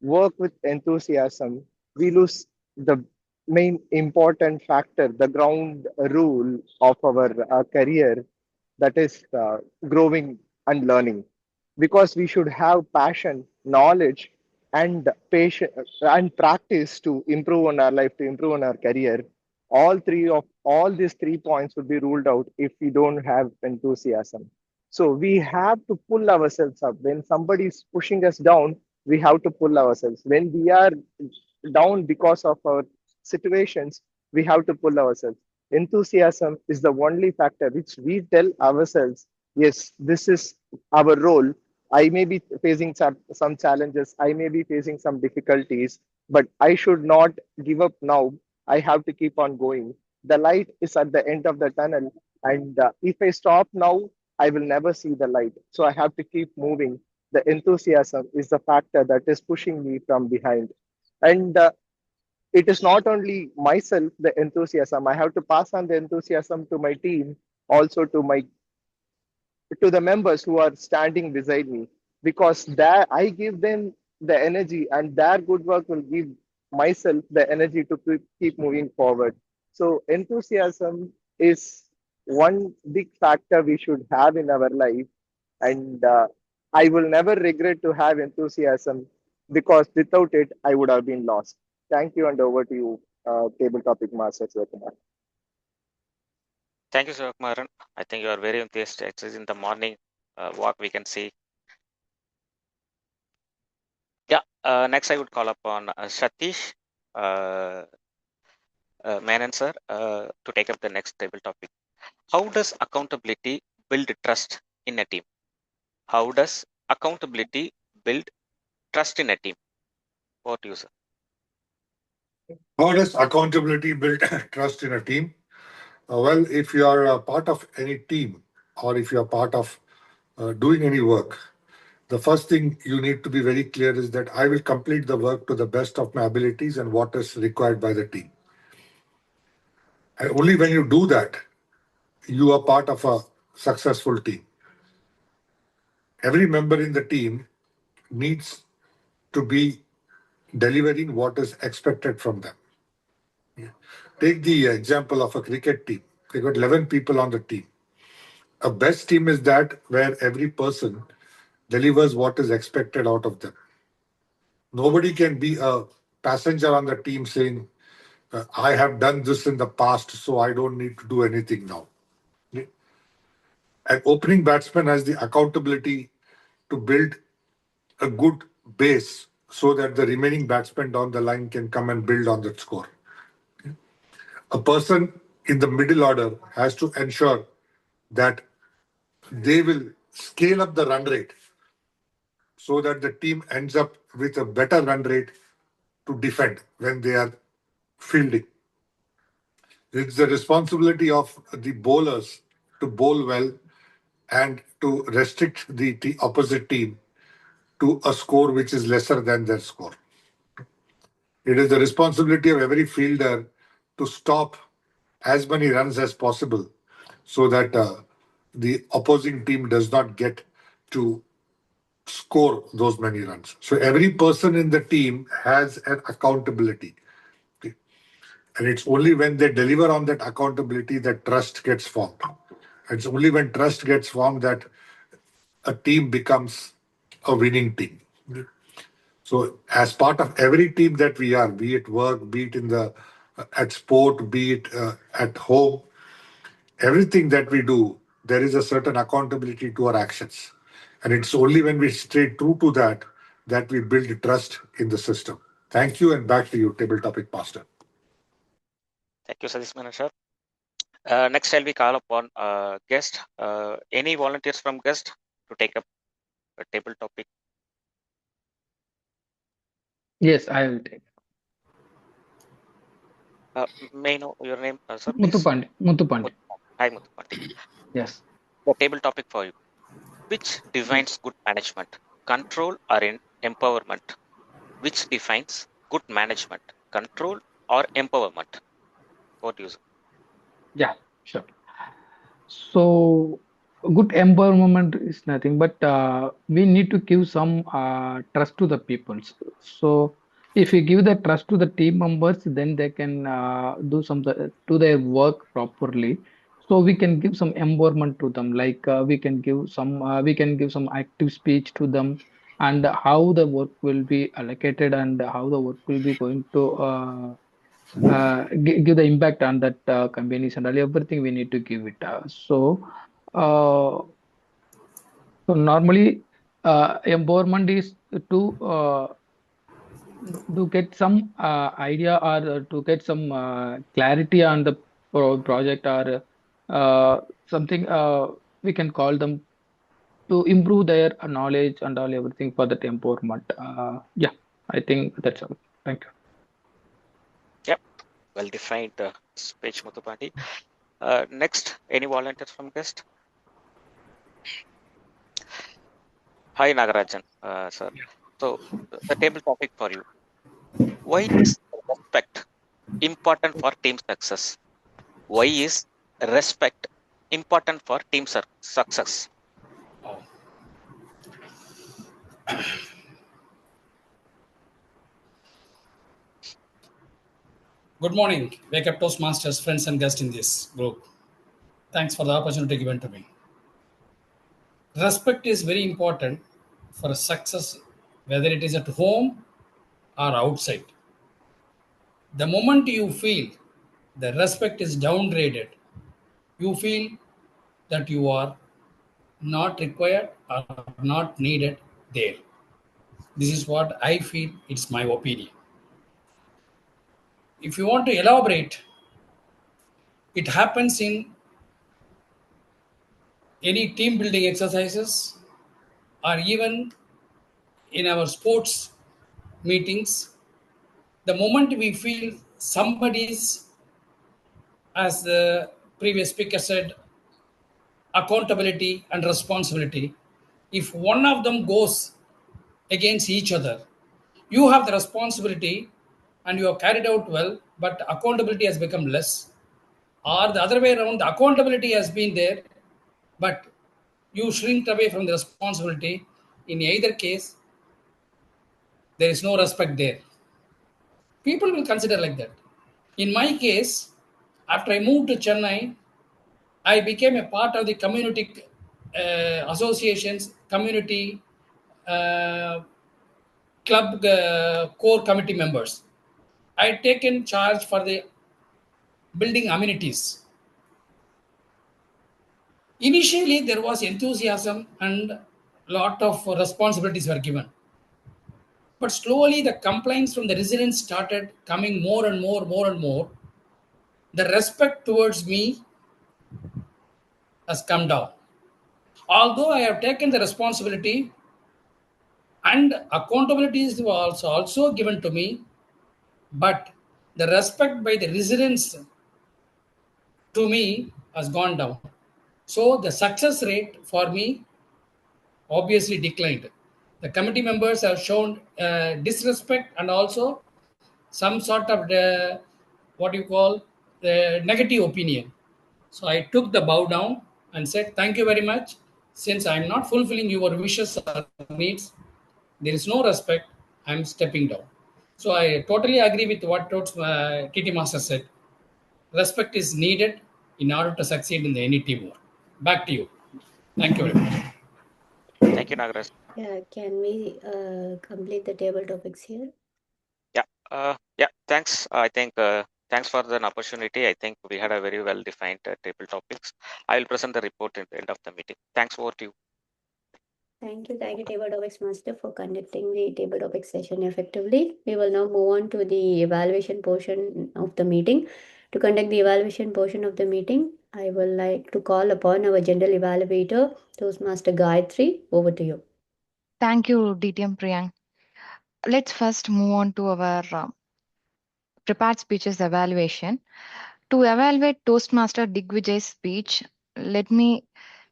work with enthusiasm, we lose the main important factor, the ground rule of our career, that is growing and learning. Because we should have passion, knowledge, and patience and practice to improve on our life, to improve on our career. All these 3 points would be ruled out if we don't have enthusiasm. So we have to pull ourselves up. When somebody is pushing us down, we have to pull ourselves. When we are down because of our situations, we have to pull ourselves. Enthusiasm is the only factor which we tell ourselves, yes, this is our role. I may be facing some challenges, I may be facing some difficulties, but I should not give up now. I have to keep on going. The light is at the end of the tunnel, and if I stop now, I will never see the light. So I have to keep moving. The enthusiasm is the factor that is pushing me from behind. And it is not only myself, the enthusiasm. I have to pass on the enthusiasm to my team, also to the members who are standing beside me, because that I give them the energy, and their good work will give myself the energy to keep moving forward. So enthusiasm is one big factor we should have in our life, and I will never regret to have enthusiasm, because without it I would have been lost. Thank you, and over to you, table topic master Sivakumar. Thank you, Sivakumaran. I think you are very enthusiastic. It's in the morning walk, we can see. Yeah. Next, I would call upon Satish Menon sir to take up the next table topic. How does accountability build trust in a team? How does accountability build trust in a team? What do you say? How does accountability build trust in a team? Well, if you are a part of any team, or if you are part of doing any work, the first thing you need to be very clear is that I will complete the work to the best of my abilities and what is required by the team. And only when you do that, you are part of a successful team. Every member in the team needs to be delivering what is expected from them. Take the example of a cricket team. They got 11 people on the team. A best team is that where every person delivers what is expected out of them. Nobody can be a passenger on the team saying, I have done this in the past, so I don't need to do anything now. An opening batsman has the accountability to build a good base so that the remaining batsmen down the line can come and build on that score. A person in the middle order has to ensure that they will scale up the run rate so that the team ends up with a better run rate to defend when they are fielding. It's the responsibility of the bowlers to bowl well and to restrict the opposite team to a score which is lesser than their score. It is the responsibility of every fielder to stop as many runs as possible so that the opposing team does not get to score those many runs. So every person in the team has an accountability. Okay. And it's only when they deliver on that accountability that trust gets formed. It's only when trust gets formed that a team becomes a winning team. So, as part of every team that we are, be it work, be it in the at sport, be it at home, everything that we do, there is a certain accountability to our actions, and it's only when we stay true to that that we build trust in the system. Thank you, and back to you, table topic master. Thank you, Satish Manager. Next, shall we call upon guest? Any volunteers from guest to take up a table topic? Yes, I will take. May I know your name, sir? Muthupandi. Muthupandi. Hi, Muthupandi. Yes. The table topic for you. Which defines good management? Control or empowerment? Which defines good management? Control or empowerment? What do you say? Yeah, sure. So good empowerment is nothing, but we need to give some trust to the people. So if we give the trust to the team members, then they can do their work properly. So we can give some empowerment to them, like we can give some active speech to them, and how the work will be allocated and how the work will be going to give the impact on that companies and all everything we need to give it. Uh, so normally empowerment is to get some idea or to get some clarity on the project or something we can call them to improve their knowledge and all everything for that empowerment. Yeah, I think that's all. Thank you. Yep, well defined speech, Muthupandi. Next, any volunteers from guest? Hi, Nagarajan, sir. So, the table topic for you. Why is respect important for team success? Why is respect important for team success? Good morning, Wake Up Toastmasters, friends and guests in this group. Thanks for the opportunity given to me. Respect is very important for success, whether it is at home or outside. The moment you feel the respect is downgraded, you feel that you are not required or not needed there. This is what I feel, it's my opinion. If you want to elaborate, it happens in any team building exercises or even in our sports meetings. The moment we feel somebody's, as the previous speaker said, accountability and responsibility, if one of them goes against each other, you have the responsibility and you have carried out well, but accountability has become less. Or the other way around, the accountability has been there, but you shrink away from the responsibility. In either case, there is no respect there. People will consider like that. In my case, after I moved to Chennai, I became a part of the community associations, community club core committee members. I had taken charge for the building amenities. Initially, there was enthusiasm and lot of responsibilities were given. But slowly, the complaints from the residents started coming more and more, more and more. The respect towards me has come down. Although I have taken the responsibility and accountability was also given to me, but the respect by the residents to me has gone down. So the success rate for me obviously declined. The committee members have shown disrespect and also some sort of what you call the negative opinion. So I took the bow down and said, "Thank you very much. Since I'm not fulfilling your wishes or needs, there is no respect. I'm stepping down." So I totally agree with what TT Master said. Respect is needed in order to succeed in any teamwork. Back to you. Thank you very much. Thank you, Nagaraj. Yeah, can we complete the table topics here? Yeah, thanks. I think thanks for the opportunity. I think we had a very well defined table topics. I will present the report at the end of the meeting. Thanks, over to you. Thank you, Table Topics Master, for conducting the table topic session effectively. We will now move on to the evaluation portion of the meeting. To conduct the evaluation portion of the meeting, I would like to call upon our general evaluator, Toastmaster Gayatri. Over to you. Thank you, DTM Priyank. Let's first move on to our prepared speeches evaluation. To evaluate Toastmaster Digvijay's speech, let me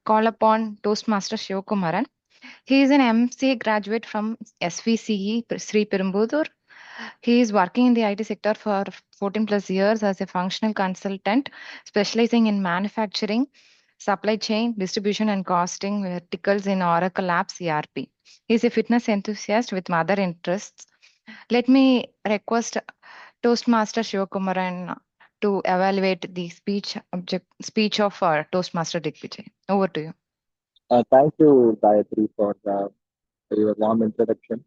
call upon Toastmaster Shivakumaran. He is an MCA graduate from SVCE Sri Perumbudur. He is working in the IT sector for 14 plus years as a functional consultant, specializing in manufacturing, supply chain, distribution, and costing verticals in Oracle Labs ERP. He is a fitness enthusiast with other interests. Let me request Toastmaster Shivakumaran to evaluate the speech of Toastmaster Digvijay. Over to you. Thank you, Gayatri, for your warm introduction.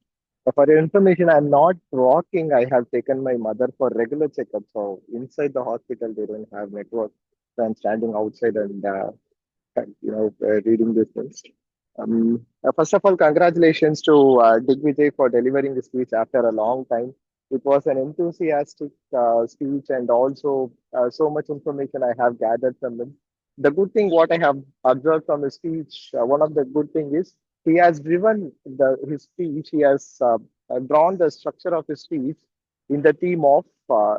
For your information, I'm not walking. I have taken my mother for regular checkup. So inside the hospital, they don't have network. So I'm standing outside and reading this list. First of all, congratulations to Digvijay for delivering the speech after a long time. It was an enthusiastic speech, and also so much information I have gathered from him. The good thing, what I have observed from his speech, one of the good thing is he has driven his speech. He has drawn the structure of his speech in the theme of uh,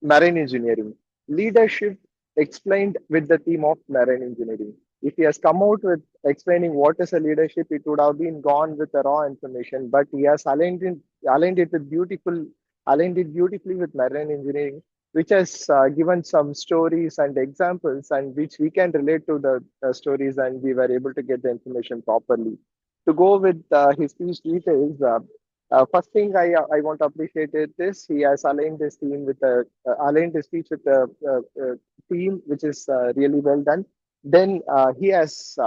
marine engineering. Leadership explained with the theme of marine engineering. If he has come out with explaining what is a leadership, it would have been gone with the raw information, but he has aligned it with aligned it beautifully with marine engineering, which has given some stories and examples, and which we can relate to the stories, and we were able to get the information properly. To go with his speech details, first thing I want to appreciate is this: he has aligned his team with aligned his speech with the team, which is really well done. Then he has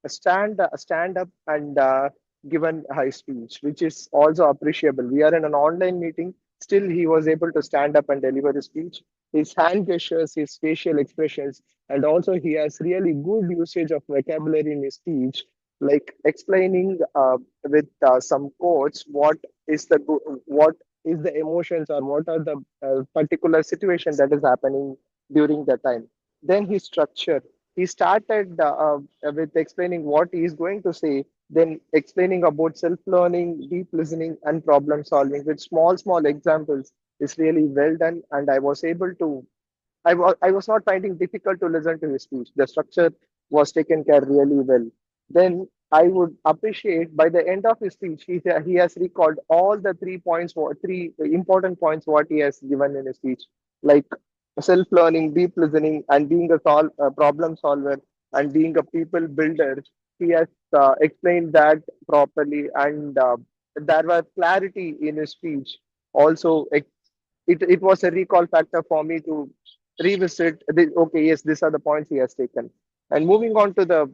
stand up and given his speech, which is also appreciable. We are in an online meeting, still he was able to stand up and deliver his speech. His hand gestures, his facial expressions, and also he has really good usage of vocabulary in his speech, like explaining with some quotes what is the emotions, or what are the particular situation that is happening during that time. Then his structure, he started with explaining what he is going to say, then explaining about self learning, deep listening, and problem solving with small examples is really well done, and I was able to I was not finding difficult to listen to his speech. The structure was taken care really well. Then I would appreciate by the end of his speech, he has recalled all the 3 points, three important points what he has given in his speech, like self-learning, deep listening, and being a problem solver, and being a people builder. He has explained that properly, and there was clarity in his speech. Also, it was a recall factor for me to revisit. Okay, yes, these are the points he has taken. And moving on to the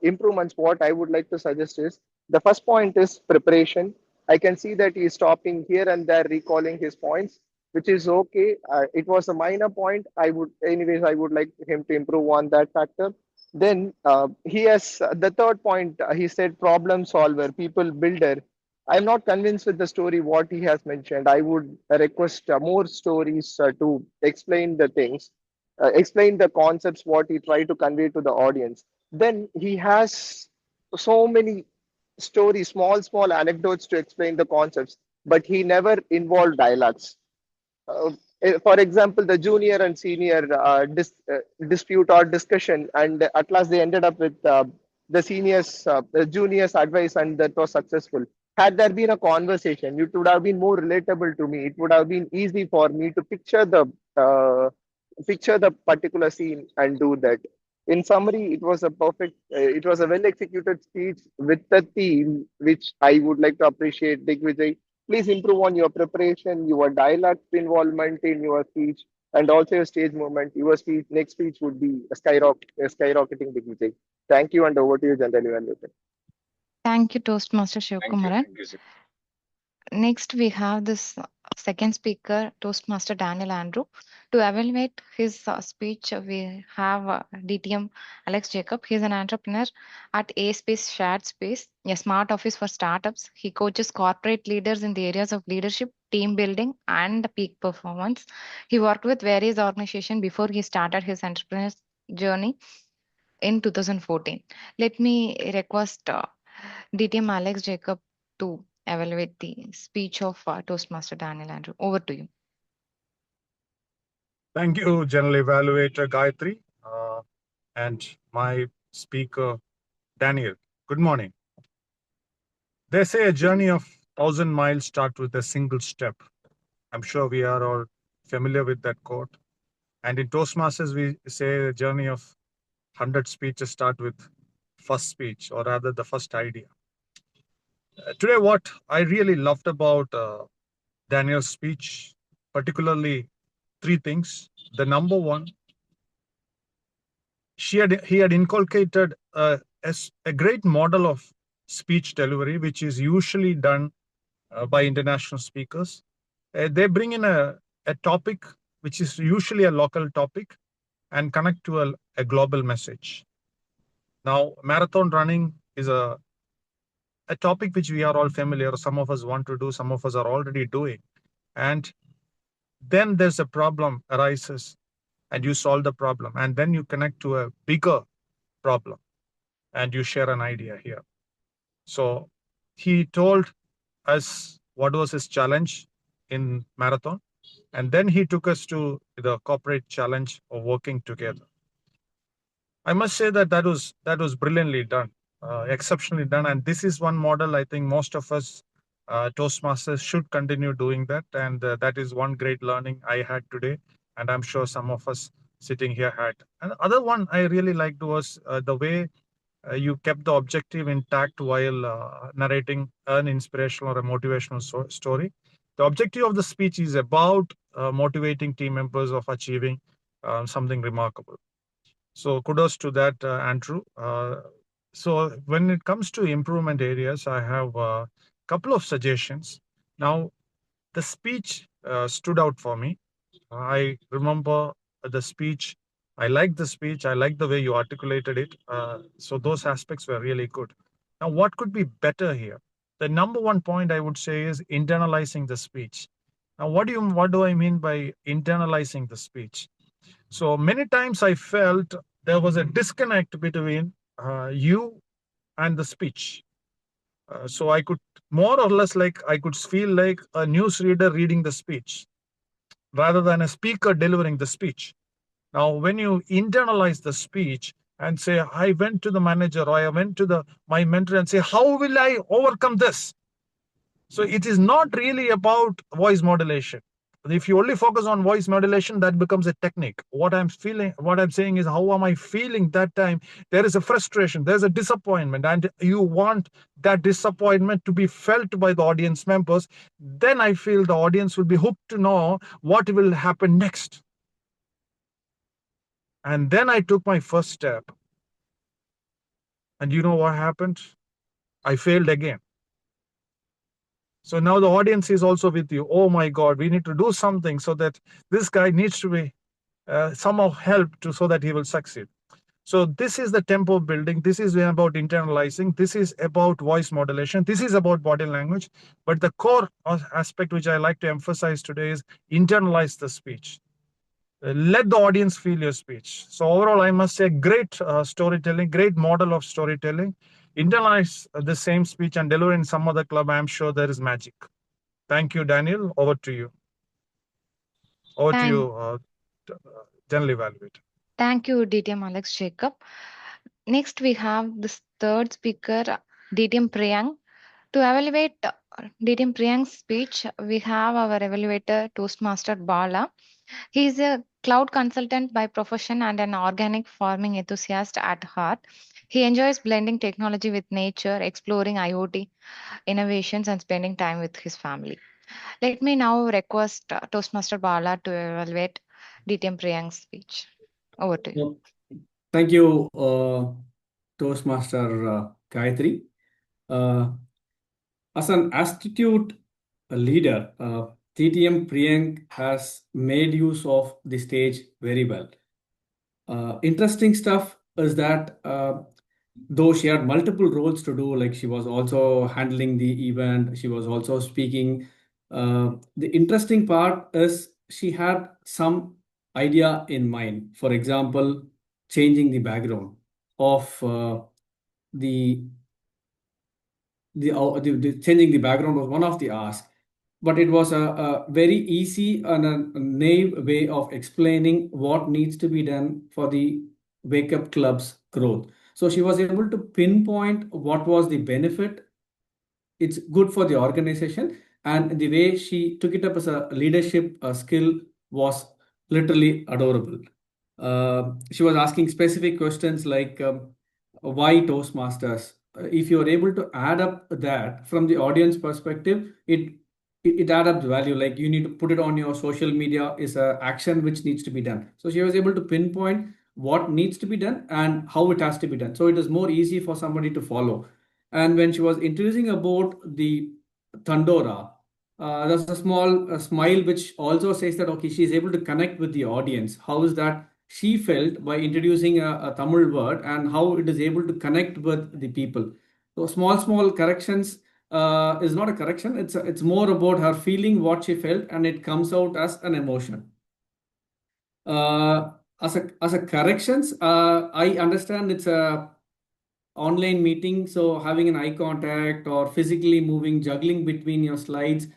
improvements, what I would like to suggest is the first point is preparation. I can see that he is stopping here and there, recalling his points, which is okay. It was a minor point. I would like him to improve on that factor. Then he has the third point. He said problem solver, people builder. I'm not convinced with the story what he has mentioned. I would request more stories to explain the things, explain the concepts what he tried to convey to the audience. Then he has so many stories, small anecdotes to explain the concepts. but he never involved dialogues. For example, the junior and senior dispute or discussion, and at last they ended up with the juniors' advice, and that was successful. Had there been a conversation, it would have been more relatable to me. It would have been easy for me to picture the particular scene and do that. In summary, it was a well executed speech with a theme, which I would like to appreciate. Digvijay, please improve on your preparation, your dialogue involvement in your speech, and also your stage movement. Your next speech would be skyrocketing, Digvijay. Thank you, and over to you, General Evaluator. Thank you, Toastmaster Shivkumaran. Next, we have this second speaker, Toastmaster Daniel Andrew. To evaluate his speech, we have DTM Alex Jacob. He's an entrepreneur at A Space Shared Space, a smart office for startups. He coaches corporate leaders in the areas of leadership, team building, and peak performance. He worked with various organizations before he started his entrepreneur journey in 2014. Let me request DTM Alex Jacob to evaluate the speech of Toastmaster Daniel Andrew. Over to you. Thank you, General Evaluator Gayatri, and my speaker, Daniel. Good morning. They say a journey of 1,000 miles starts with a single step. I'm sure we are all familiar with that quote. And in Toastmasters, we say a journey of 100 speeches start with first speech, or rather the first idea. Today, what I really loved about Daniel's speech, particularly three things. The number one, he had inculcated a great model of speech delivery, which is usually done by international speakers. They bring in a topic which is usually a local topic and connect to a global message. Now, marathon running is a topic which we are all familiar. Some of us want to do, some of us are already doing. And then there's a problem arises and you solve the problem. And then you connect to a bigger problem and you share an idea here. So he told us what was his challenge in marathon. And then he took us to the corporate challenge of working together. I must say that was brilliantly done, exceptionally done. And this is one model I think most of us Toastmasters should continue doing that. And that is one great learning I had today. And I'm sure some of us sitting here had. And the other one I really liked was the way you kept the objective intact while narrating an inspirational or a motivational story. The objective of the speech is about motivating team members of achieving something remarkable. So kudos to that, Andrew. So when it comes to improvement areas, I have a couple of suggestions. Now, the speech stood out for me. I remember the speech. I liked the speech. I liked the way you articulated it. So those aspects were really good. Now, what could be better here? The number one point I would say is internalizing the speech. Now, what do I mean by internalizing the speech? So many times I felt there was a disconnect between you and the speech. So I could more or less I could feel like a newsreader reading the speech rather than a speaker delivering the speech. Now, when you internalize the speech and say, I went to the manager or I went to my mentor and say, how will I overcome this? So it is not really about voice modulation. If you only focus on voice modulation, that becomes a technique. What I'm saying is, how am I feeling that time? There is a frustration, there's a disappointment, and you want that disappointment to be felt by the audience members. Then I feel the audience will be hooked to know what will happen next. And then I took my first step. And you know what happened? I failed again. So now the audience is also with you. Oh my God, we need to do something so that this guy needs to be somehow helped so that he will succeed. So this is the tempo building. This is about internalizing. This is about voice modulation. This is about body language. But the core aspect which I like to emphasize today is internalize the speech. Let the audience feel your speech. So overall, I must say great storytelling, great model of storytelling. Internalize the same speech and deliver in some other club. I'm sure there is magic. Thank you, Daniel. Over to you. Over to Thank, you, General Evaluator. thank you, DTM Alex Jacob. Next, we have this third speaker, DTM Priyank. To evaluate DTM Priyank's speech, we have our evaluator, Toastmaster Bala. He is a cloud consultant by profession and an organic farming enthusiast at heart. He enjoys blending technology with nature, exploring IoT innovations, and spending time with his family. Let me now request Toastmaster Bala to evaluate DTM Priyank's speech. Over to you. Thank you, Toastmaster Gayatri. As an astute leader, TTM Priyank has made use of the stage very well. Interesting stuff is that though she had multiple roles to do, like she was also handling the event, she was also speaking. The interesting part is she had some idea in mind. For example, changing the background of the changing the background was one of the asks, but it was a very easy and a naive way of explaining what needs to be done for the Wake Up Club's growth. So she was able to pinpoint what was the benefit. It's good for the organization, and the way she took it up as a leadership skill was literally adorable. She was asking specific questions like why Toastmasters? If you are able to add up that from the audience perspective, it add up the value. Like you need to put it on your social media is a action which needs to be done. So she was able to pinpoint what needs to be done and how it has to be done. So it is more easy for somebody to follow. And when she was introducing about the Tandora, there's a small smile which also says that okay, she is able to connect with the audience. How is that she felt by introducing a Tamil word and how it is able to connect with the people. So small corrections is not a correction. It's more about her feeling what she felt, and it comes out as an emotion. As a corrections, I understand it's a online meeting, so having an eye contact or physically moving, juggling between your slides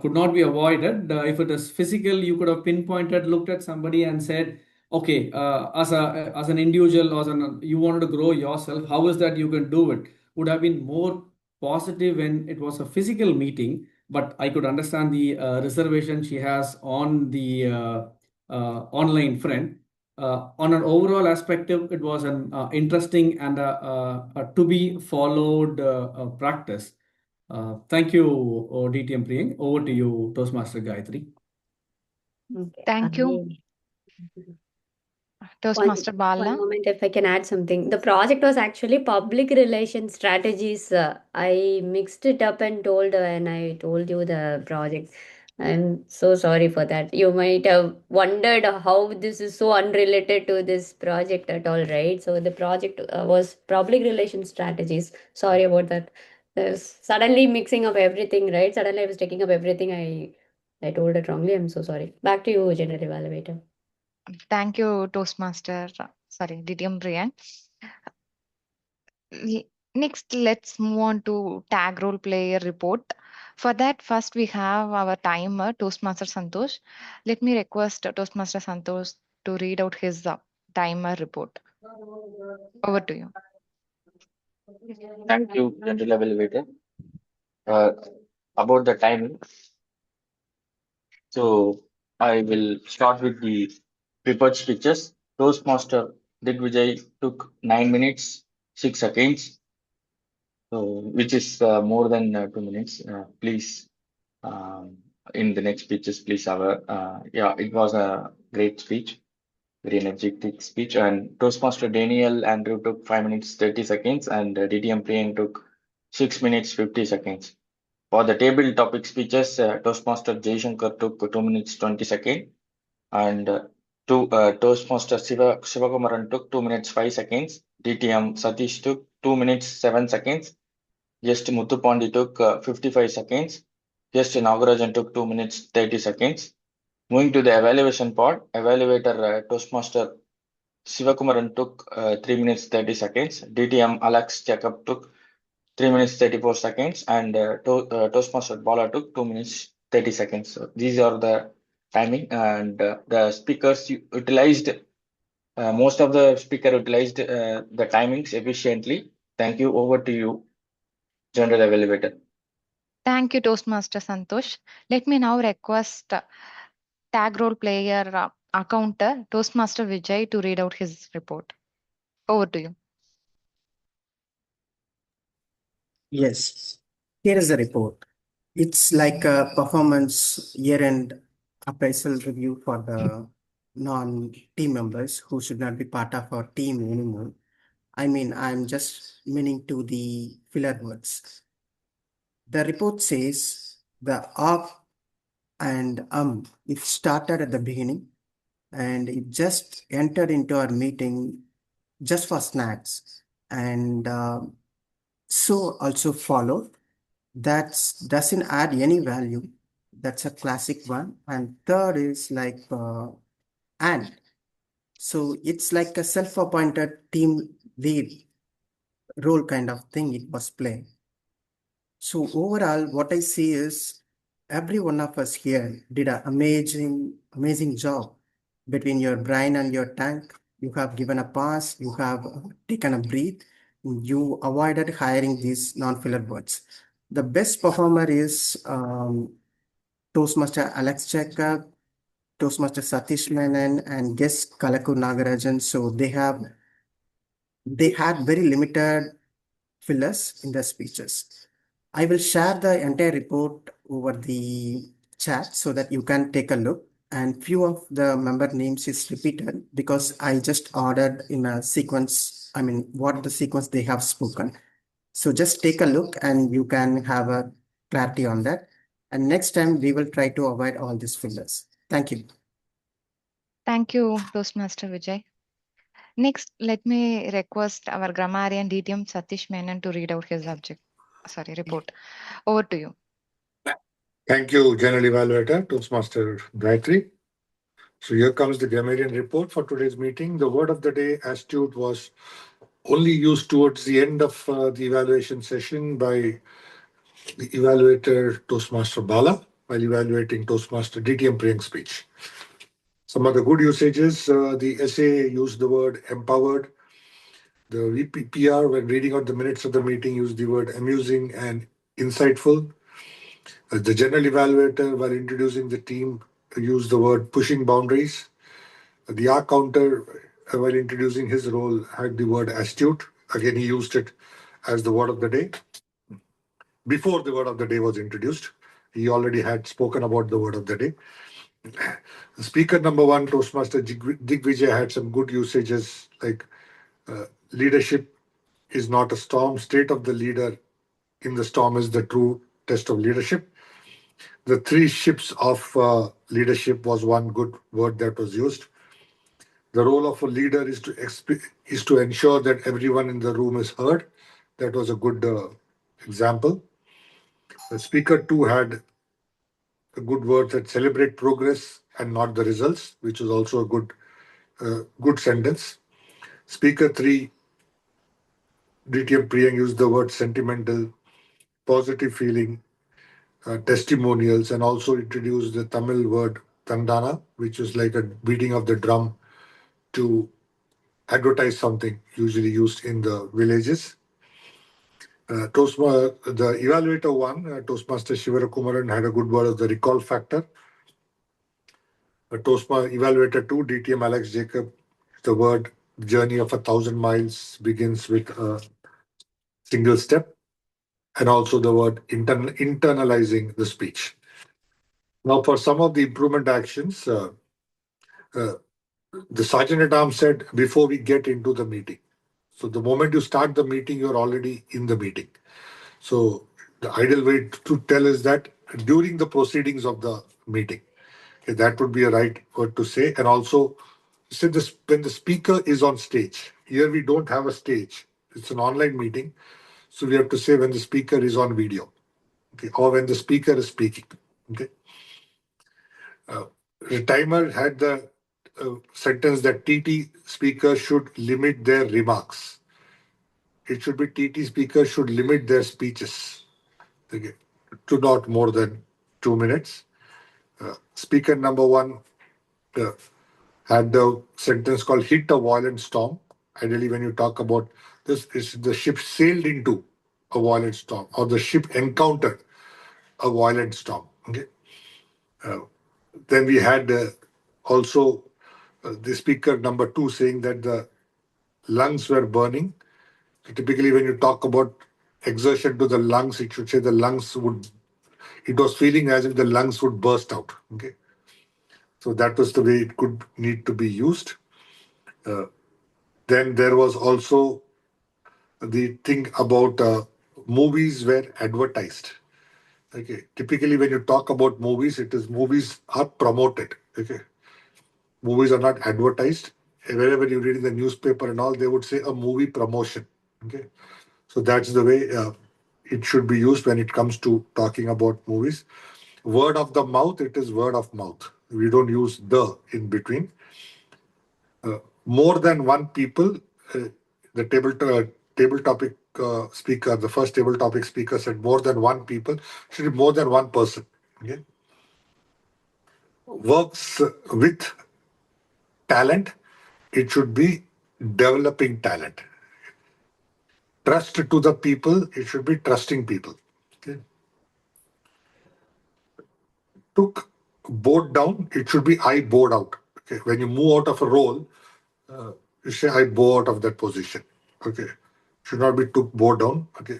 could not be avoided. If it is physical, you could have pinpointed, looked at somebody and said, okay, as an individual or you wanted to grow yourself, how is that you can do it? Would have been more positive when it was a physical meeting, but I could understand the reservation she has on the online front. On an overall aspect, it was an interesting and a to be followed practice. Thank you, DTM Priyank. Over to you, Toastmaster Gayatri. Okay. Thank you, Toastmaster One Bala. moment, if I can add something. The project was actually public relations strategies. I mixed it up and told and I told you the project. I'm so sorry for that. You might have wondered how this is so unrelated to this project at all, right? So the project was public relations strategies. Sorry about that. There's suddenly mixing up everything, right? Suddenly I was taking up everything. I told it wrongly. I'm so sorry. Back to you, General Evaluator. Thank you, Toastmaster. Sorry, DTM Priyank. Next, let's move on to tag role player report. For that, first we have our timer, Toastmaster Santosh. Let me request Toastmaster Santosh to read out his timer report. Over to you. Thank you, General Evaluator. About the timing, so I will start with the prepared speeches. Toastmaster Digvijay took 9 minutes, 6 seconds, so which is more than 2 minutes. Please, in the next speeches, please have yeah, it was a great speech, very energetic speech. And Toastmaster Daniel Andrew took 5 minutes, 30 seconds, and DTM Priyank took 6 minutes, 50 seconds. For the table topic speeches, Toastmaster Jaishankar took 2 minutes 20 seconds, and Toastmaster Sivakumaran took 2 minutes 5 seconds. DTM Satish took 2 minutes 7 seconds. Guest Muthupandi took 55 seconds. Guest Nagarajan took 2 minutes 30 seconds. Moving to the evaluation part, evaluator Toastmaster Sivakumaran took 3 minutes 30 seconds. DTM Alex Jacob took 3 minutes 34 seconds, and Toastmaster Bala took 2 minutes 30 seconds. So these are the timing, and the speakers utilized most of the speaker utilized the timings efficiently. Thank you. Over to you, General Evaluator. Thank you, Toastmaster Santosh. Let me now request tag role player accounter Toastmaster Vijay to read out his report. Over to you. Yes, here is the report. It's like a performance year-end appraisal review for the non-team members who should not be part of our team anymore. I mean, I'm just meaning to the filler words. The report says the off and it started at the beginning and it just entered into our meeting just for snacks and so also followed. That doesn't add any value. That's a classic one. And third is like and. So it's like a self-appointed team lead role kind of thing it was playing. So overall, what I see is every one of us here did an amazing job between your brain and your tank. You have given a pass, you have taken a breath, you avoided hiring these non-filler words. The best performer is Toastmaster Alex Checker, Toastmaster Satish Menon, and guest Kalaku Nagarajan. So they had very limited fillers in their speeches. I will share the entire report over the chat so that you can take a look. And few of the member names is repeated because I just ordered in a sequence, I mean, what the sequence they have spoken. So just take a look and you can have a clarity on that. And next time we will try to avoid all these fillers. Thank you. Thank you, Toastmaster Vijay. Next, let me request our grammarian DTM Satish Menon to read out his report. Over to you. Thank you, General Evaluator, Toastmaster Gayatri. So here comes the grammarian report for today's meeting. The word of the day, astute, was only used towards the end of the evaluation session by the evaluator Toastmaster Bala while evaluating Toastmaster DTM Priyank's speech. Some of the good usages, the essay used the word empowered. The VPPR, when reading out the minutes of the meeting, used the word amusing and insightful. The general evaluator, while introducing the team, used the word pushing boundaries. The R counter, while introducing his role, had the word astute. Again, he used it as the word of the day. Before the word of the day was introduced, he already had spoken about the word of the day. Speaker number one, Toastmaster Digvijay, had some good usages like leadership is not a storm. State of the leader in the storm is the true test of leadership. The three ships of leadership was one good word that was used. The role of a leader is to ensure that everyone in the room is heard. That was a good example. The speaker two had a good word that celebrate progress and not the results, which was also a good sentence. Speaker three, DTM Priyang, used the word sentimental, positive feeling, testimonials, and also introduced the Tamil word tandana, which is like a beating of the drum to advertise something, usually used in the villages. The evaluator one, Toastmaster Shivarakumaran, had a good word of the recall factor. Toastmaster evaluator two, DTM Alex Jacob, the word journey of 1,000 miles begins with a single step, and also the word internalizing the speech. Now, for some of the improvement actions, the Sergeant at Arms said before we get into the meeting. So the moment you start the meeting, you're already in the meeting. So the ideal way to tell is that during the proceedings of the meeting, okay, that would be a right word to say. And also, when the speaker is on stage, here we don't have a stage. It's an online meeting. So we have to say when the speaker is on video, okay, or when the speaker is speaking. Okay. The timer had the sentence that TT speakers should limit their remarks. it should be TT speakers should limit their speeches, okay, to not more than 2 minutes. Speaker number one had the sentence called hit a violent storm. Ideally, when you talk about this, is the ship sailed into a violent storm or the ship encountered a violent storm. Okay. Then we had also the speaker number two saying that the lungs were burning. So typically, when you talk about exertion to the lungs, it should say the lungs would, it was feeling as if the lungs would burst out. Okay. So that was the way it could need to be used. Then there was also the thing about movies were advertised. Okay. Typically, when you talk about movies, it is movies are promoted. Okay. Movies are not advertised. Wherever you read in the newspaper and all, they would say a movie promotion. Okay. So that's the way it should be used when it comes to talking about movies. Word of the mouth, it is word of mouth. We don't use the in between. More than one people, the table topic speaker, the first table topic speaker said more than one people, should be more than one person. Okay. Works with talent, it should be developing talent. Trust to the people, it should be trusting people. Okay. Took board down, it should be I board out. Okay. When you move out of a role, you say I bow out of that position. Okay. Should not be took board down. Okay.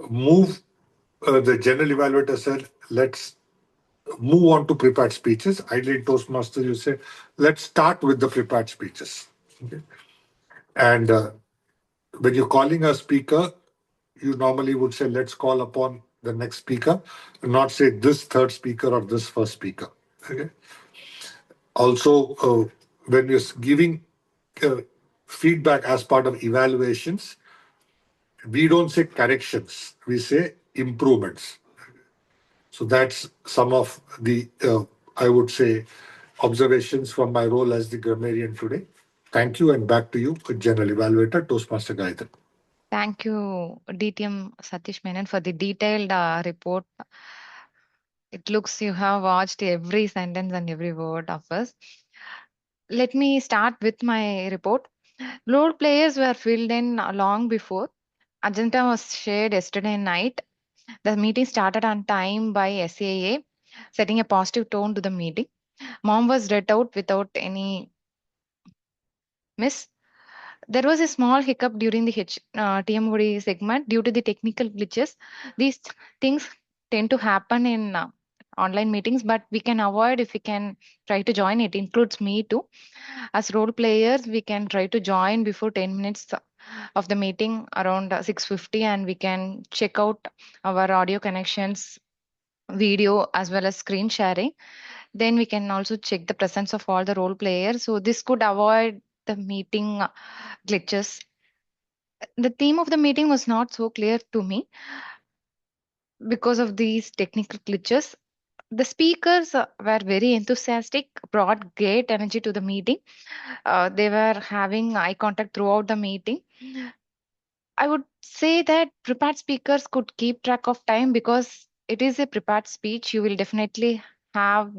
Move, the general evaluator said, let's move on to prepared speeches. Ideally, in Toastmaster, you say, let's start with the prepared speeches. Okay. And when you're calling a speaker, you normally would say, let's call upon the next speaker, and not say this third speaker or this first speaker. Okay. Also, when you're giving feedback as part of evaluations, we don't say corrections, we say improvements. So that's some of the, I would say, observations from my role as the grammarian today. Thank you, and back to you, General Evaluator, Toastmaster Gayatri. Thank you, DTM Satish Menon, for the detailed report. It looks you have watched every sentence and every word of us. Let me start with my report. Role players were filled in long before. Agenda was shared yesterday night. The meeting started on time by SAA, setting a positive tone to the meeting. Mom was read out without any miss. There was a small hiccup during the TMOD segment due to the technical glitches. These things tend to happen in online meetings, but we can avoid if we can try to join. It includes me too. As role players, we can try to join before 10 minutes of the meeting around 6:50, and we can check out our audio connections, video, as well as screen sharing. Then we can also check the presence of all the role players. So this could avoid the meeting glitches. The theme of the meeting was not so clear to me because of these technical glitches. The speakers were very enthusiastic, brought great energy to the meeting. They were having eye contact throughout the meeting. I would say that prepared speakers could keep track of time because it is a prepared speech. You will definitely have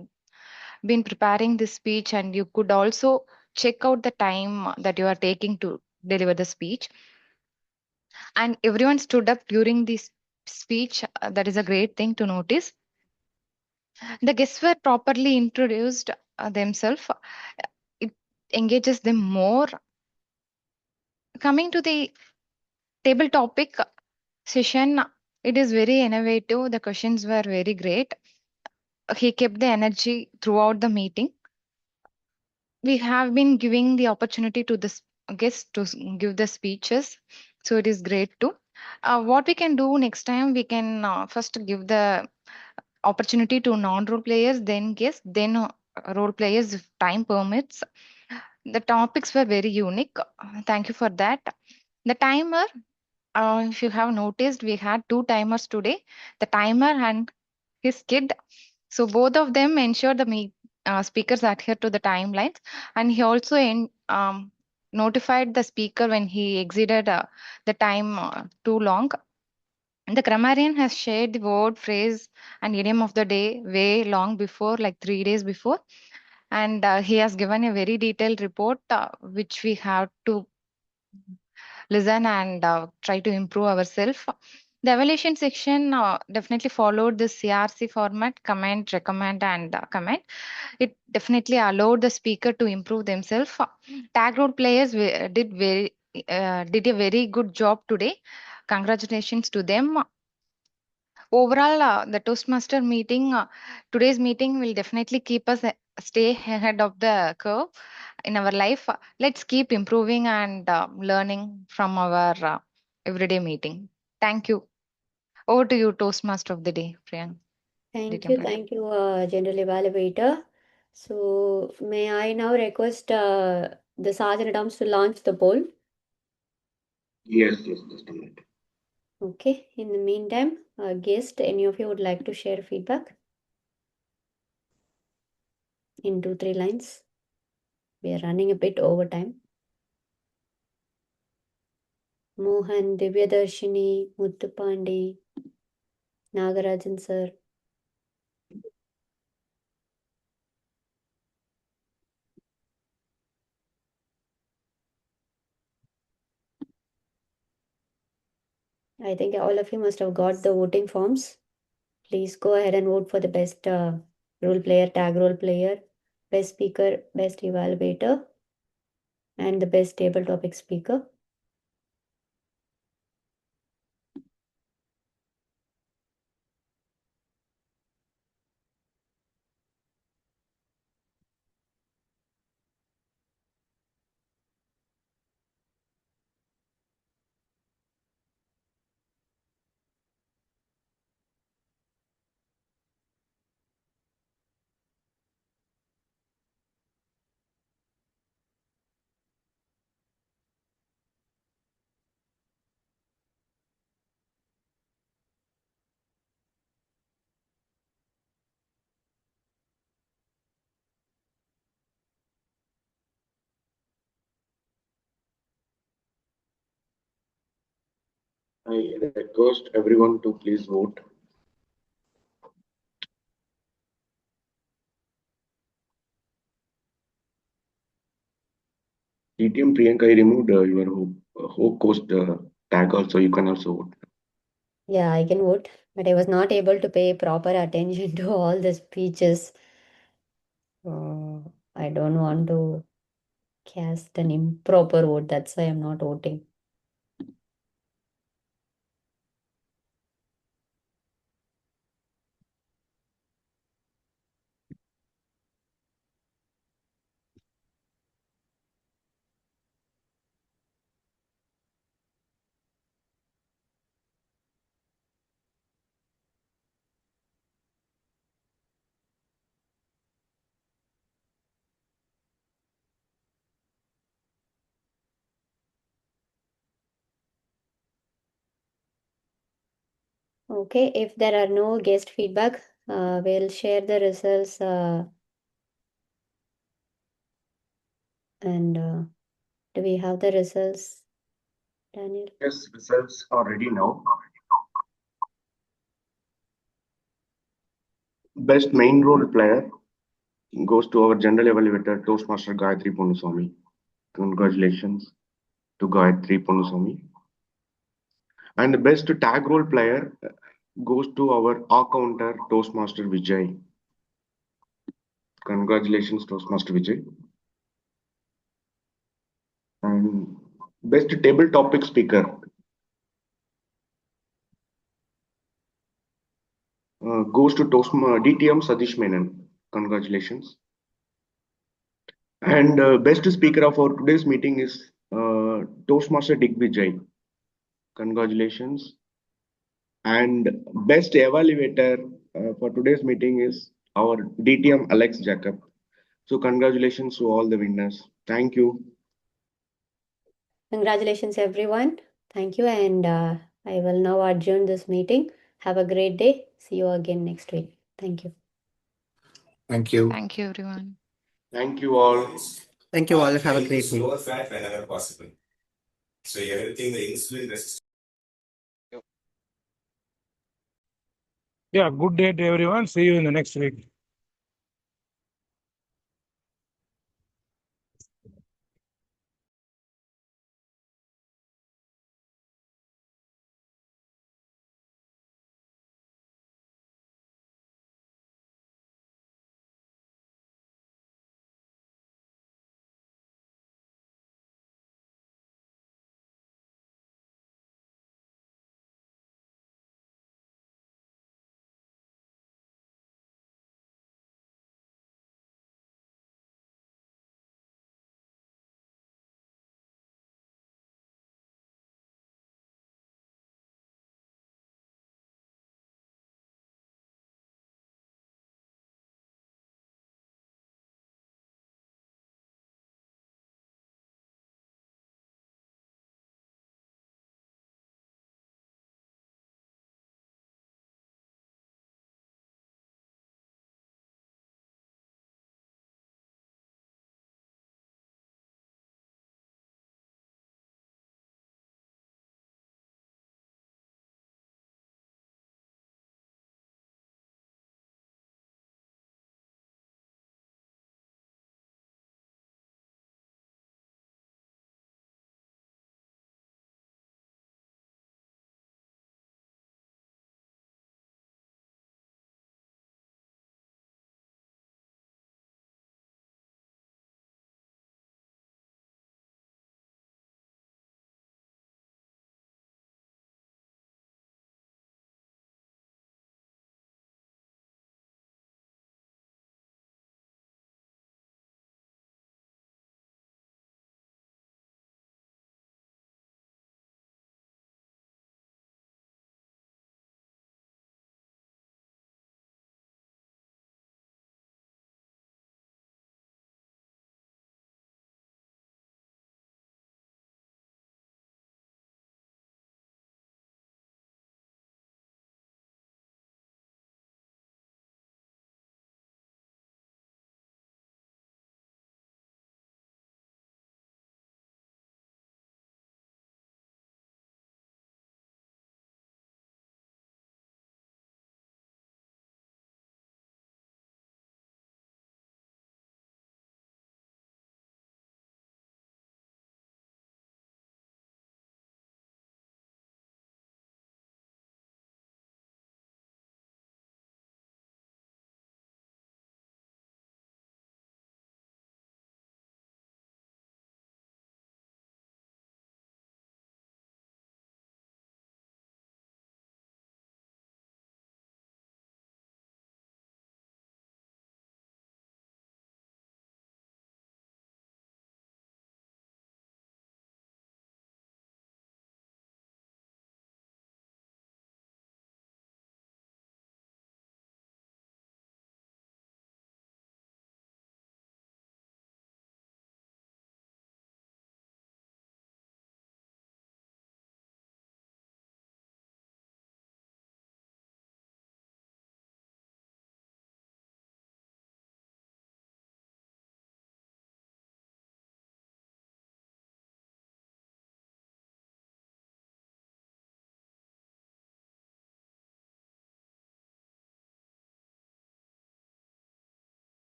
been preparing this speech, and you could also check out the time that you are taking to deliver the speech. And everyone stood up during this speech. That is a great thing to notice. The guests were properly introduced themselves. It engages them more. Coming to the table topic session, it is very innovative. The questions were very great. He kept the energy throughout the meeting. We have been giving the opportunity to the guests to give the speeches, so it is great too. What we can do next time, we can first give the opportunity to non-role players, then guests, then role players if time permits. The topics were very unique. Thank you for that. The timer, if you have noticed, we had two timers today, the timer and his kid. So both of them ensure the speakers adhere to the timelines, and he also notified the speaker when he exceeded the time too long. The grammarian has shared the word, phrase, and idiom of the day way long before, like 3 days before. And he has given a very detailed report, which we have to listen and try to improve ourselves. The evaluation section definitely followed the CRC format: comment, recommend, and comment. It definitely allowed the speaker to improve themselves. Tag role players did a very good job today. Congratulations to them. Overall, the Toastmaster meeting, today's meeting will definitely keep us stay ahead of the curve in our life. Let's keep improving and learning from our everyday meeting. Thank you. Over to you, Toastmaster of the day, Priyank. Thank you, General Evaluator. So, may I now request the Sergeant at Arms to launch the poll? Yes, just a minute. Okay, in the meantime, guest, any of you would like to share feedback? In 2-3 lines. We are running a bit over time. Mohan, Divyadarshini, Muthupandi, Nagarajan sir. I think all of you must have got the voting forms. Please go ahead and vote for the best role player, tag role player, best speaker, best evaluator, and the best table topic speaker. I request everyone to please vote. TTM Priyanka, I removed your host tag also. You can also vote. Yeah, I can vote, but I was not able to pay proper attention to all the speeches. I don't want to cast an improper vote. That's why I'm not voting. Okay, if there are no guest feedback, we'll share the results and do we have the results, Daniel? Yes, results are ready now. Best main role player goes to our general evaluator, Toastmaster Gayatri Ponuswamy. Congratulations to Gayatri Ponuswamy. And the best tag role player goes to our counter, Toastmaster Vijay. Congratulations, Toastmaster Vijay. And best table topic speaker goes to DTM Sadish Menon. Congratulations. And best speaker of our today's meeting is Toastmaster Digvijay. Congratulations. And best evaluator for today's meeting is our DTM Alex Jacob. So congratulations to all the winners. Thank you. Congratulations, everyone. Thank you. And I will now adjourn this meeting. Have a great day. See you again next week. Thank you. Thank you. Thank you, everyone. Thank you all. Thank you all. Have a great day. Lower fat whenever possible. So everything the insulin resistance. Yeah, good day to everyone. See you in the next week.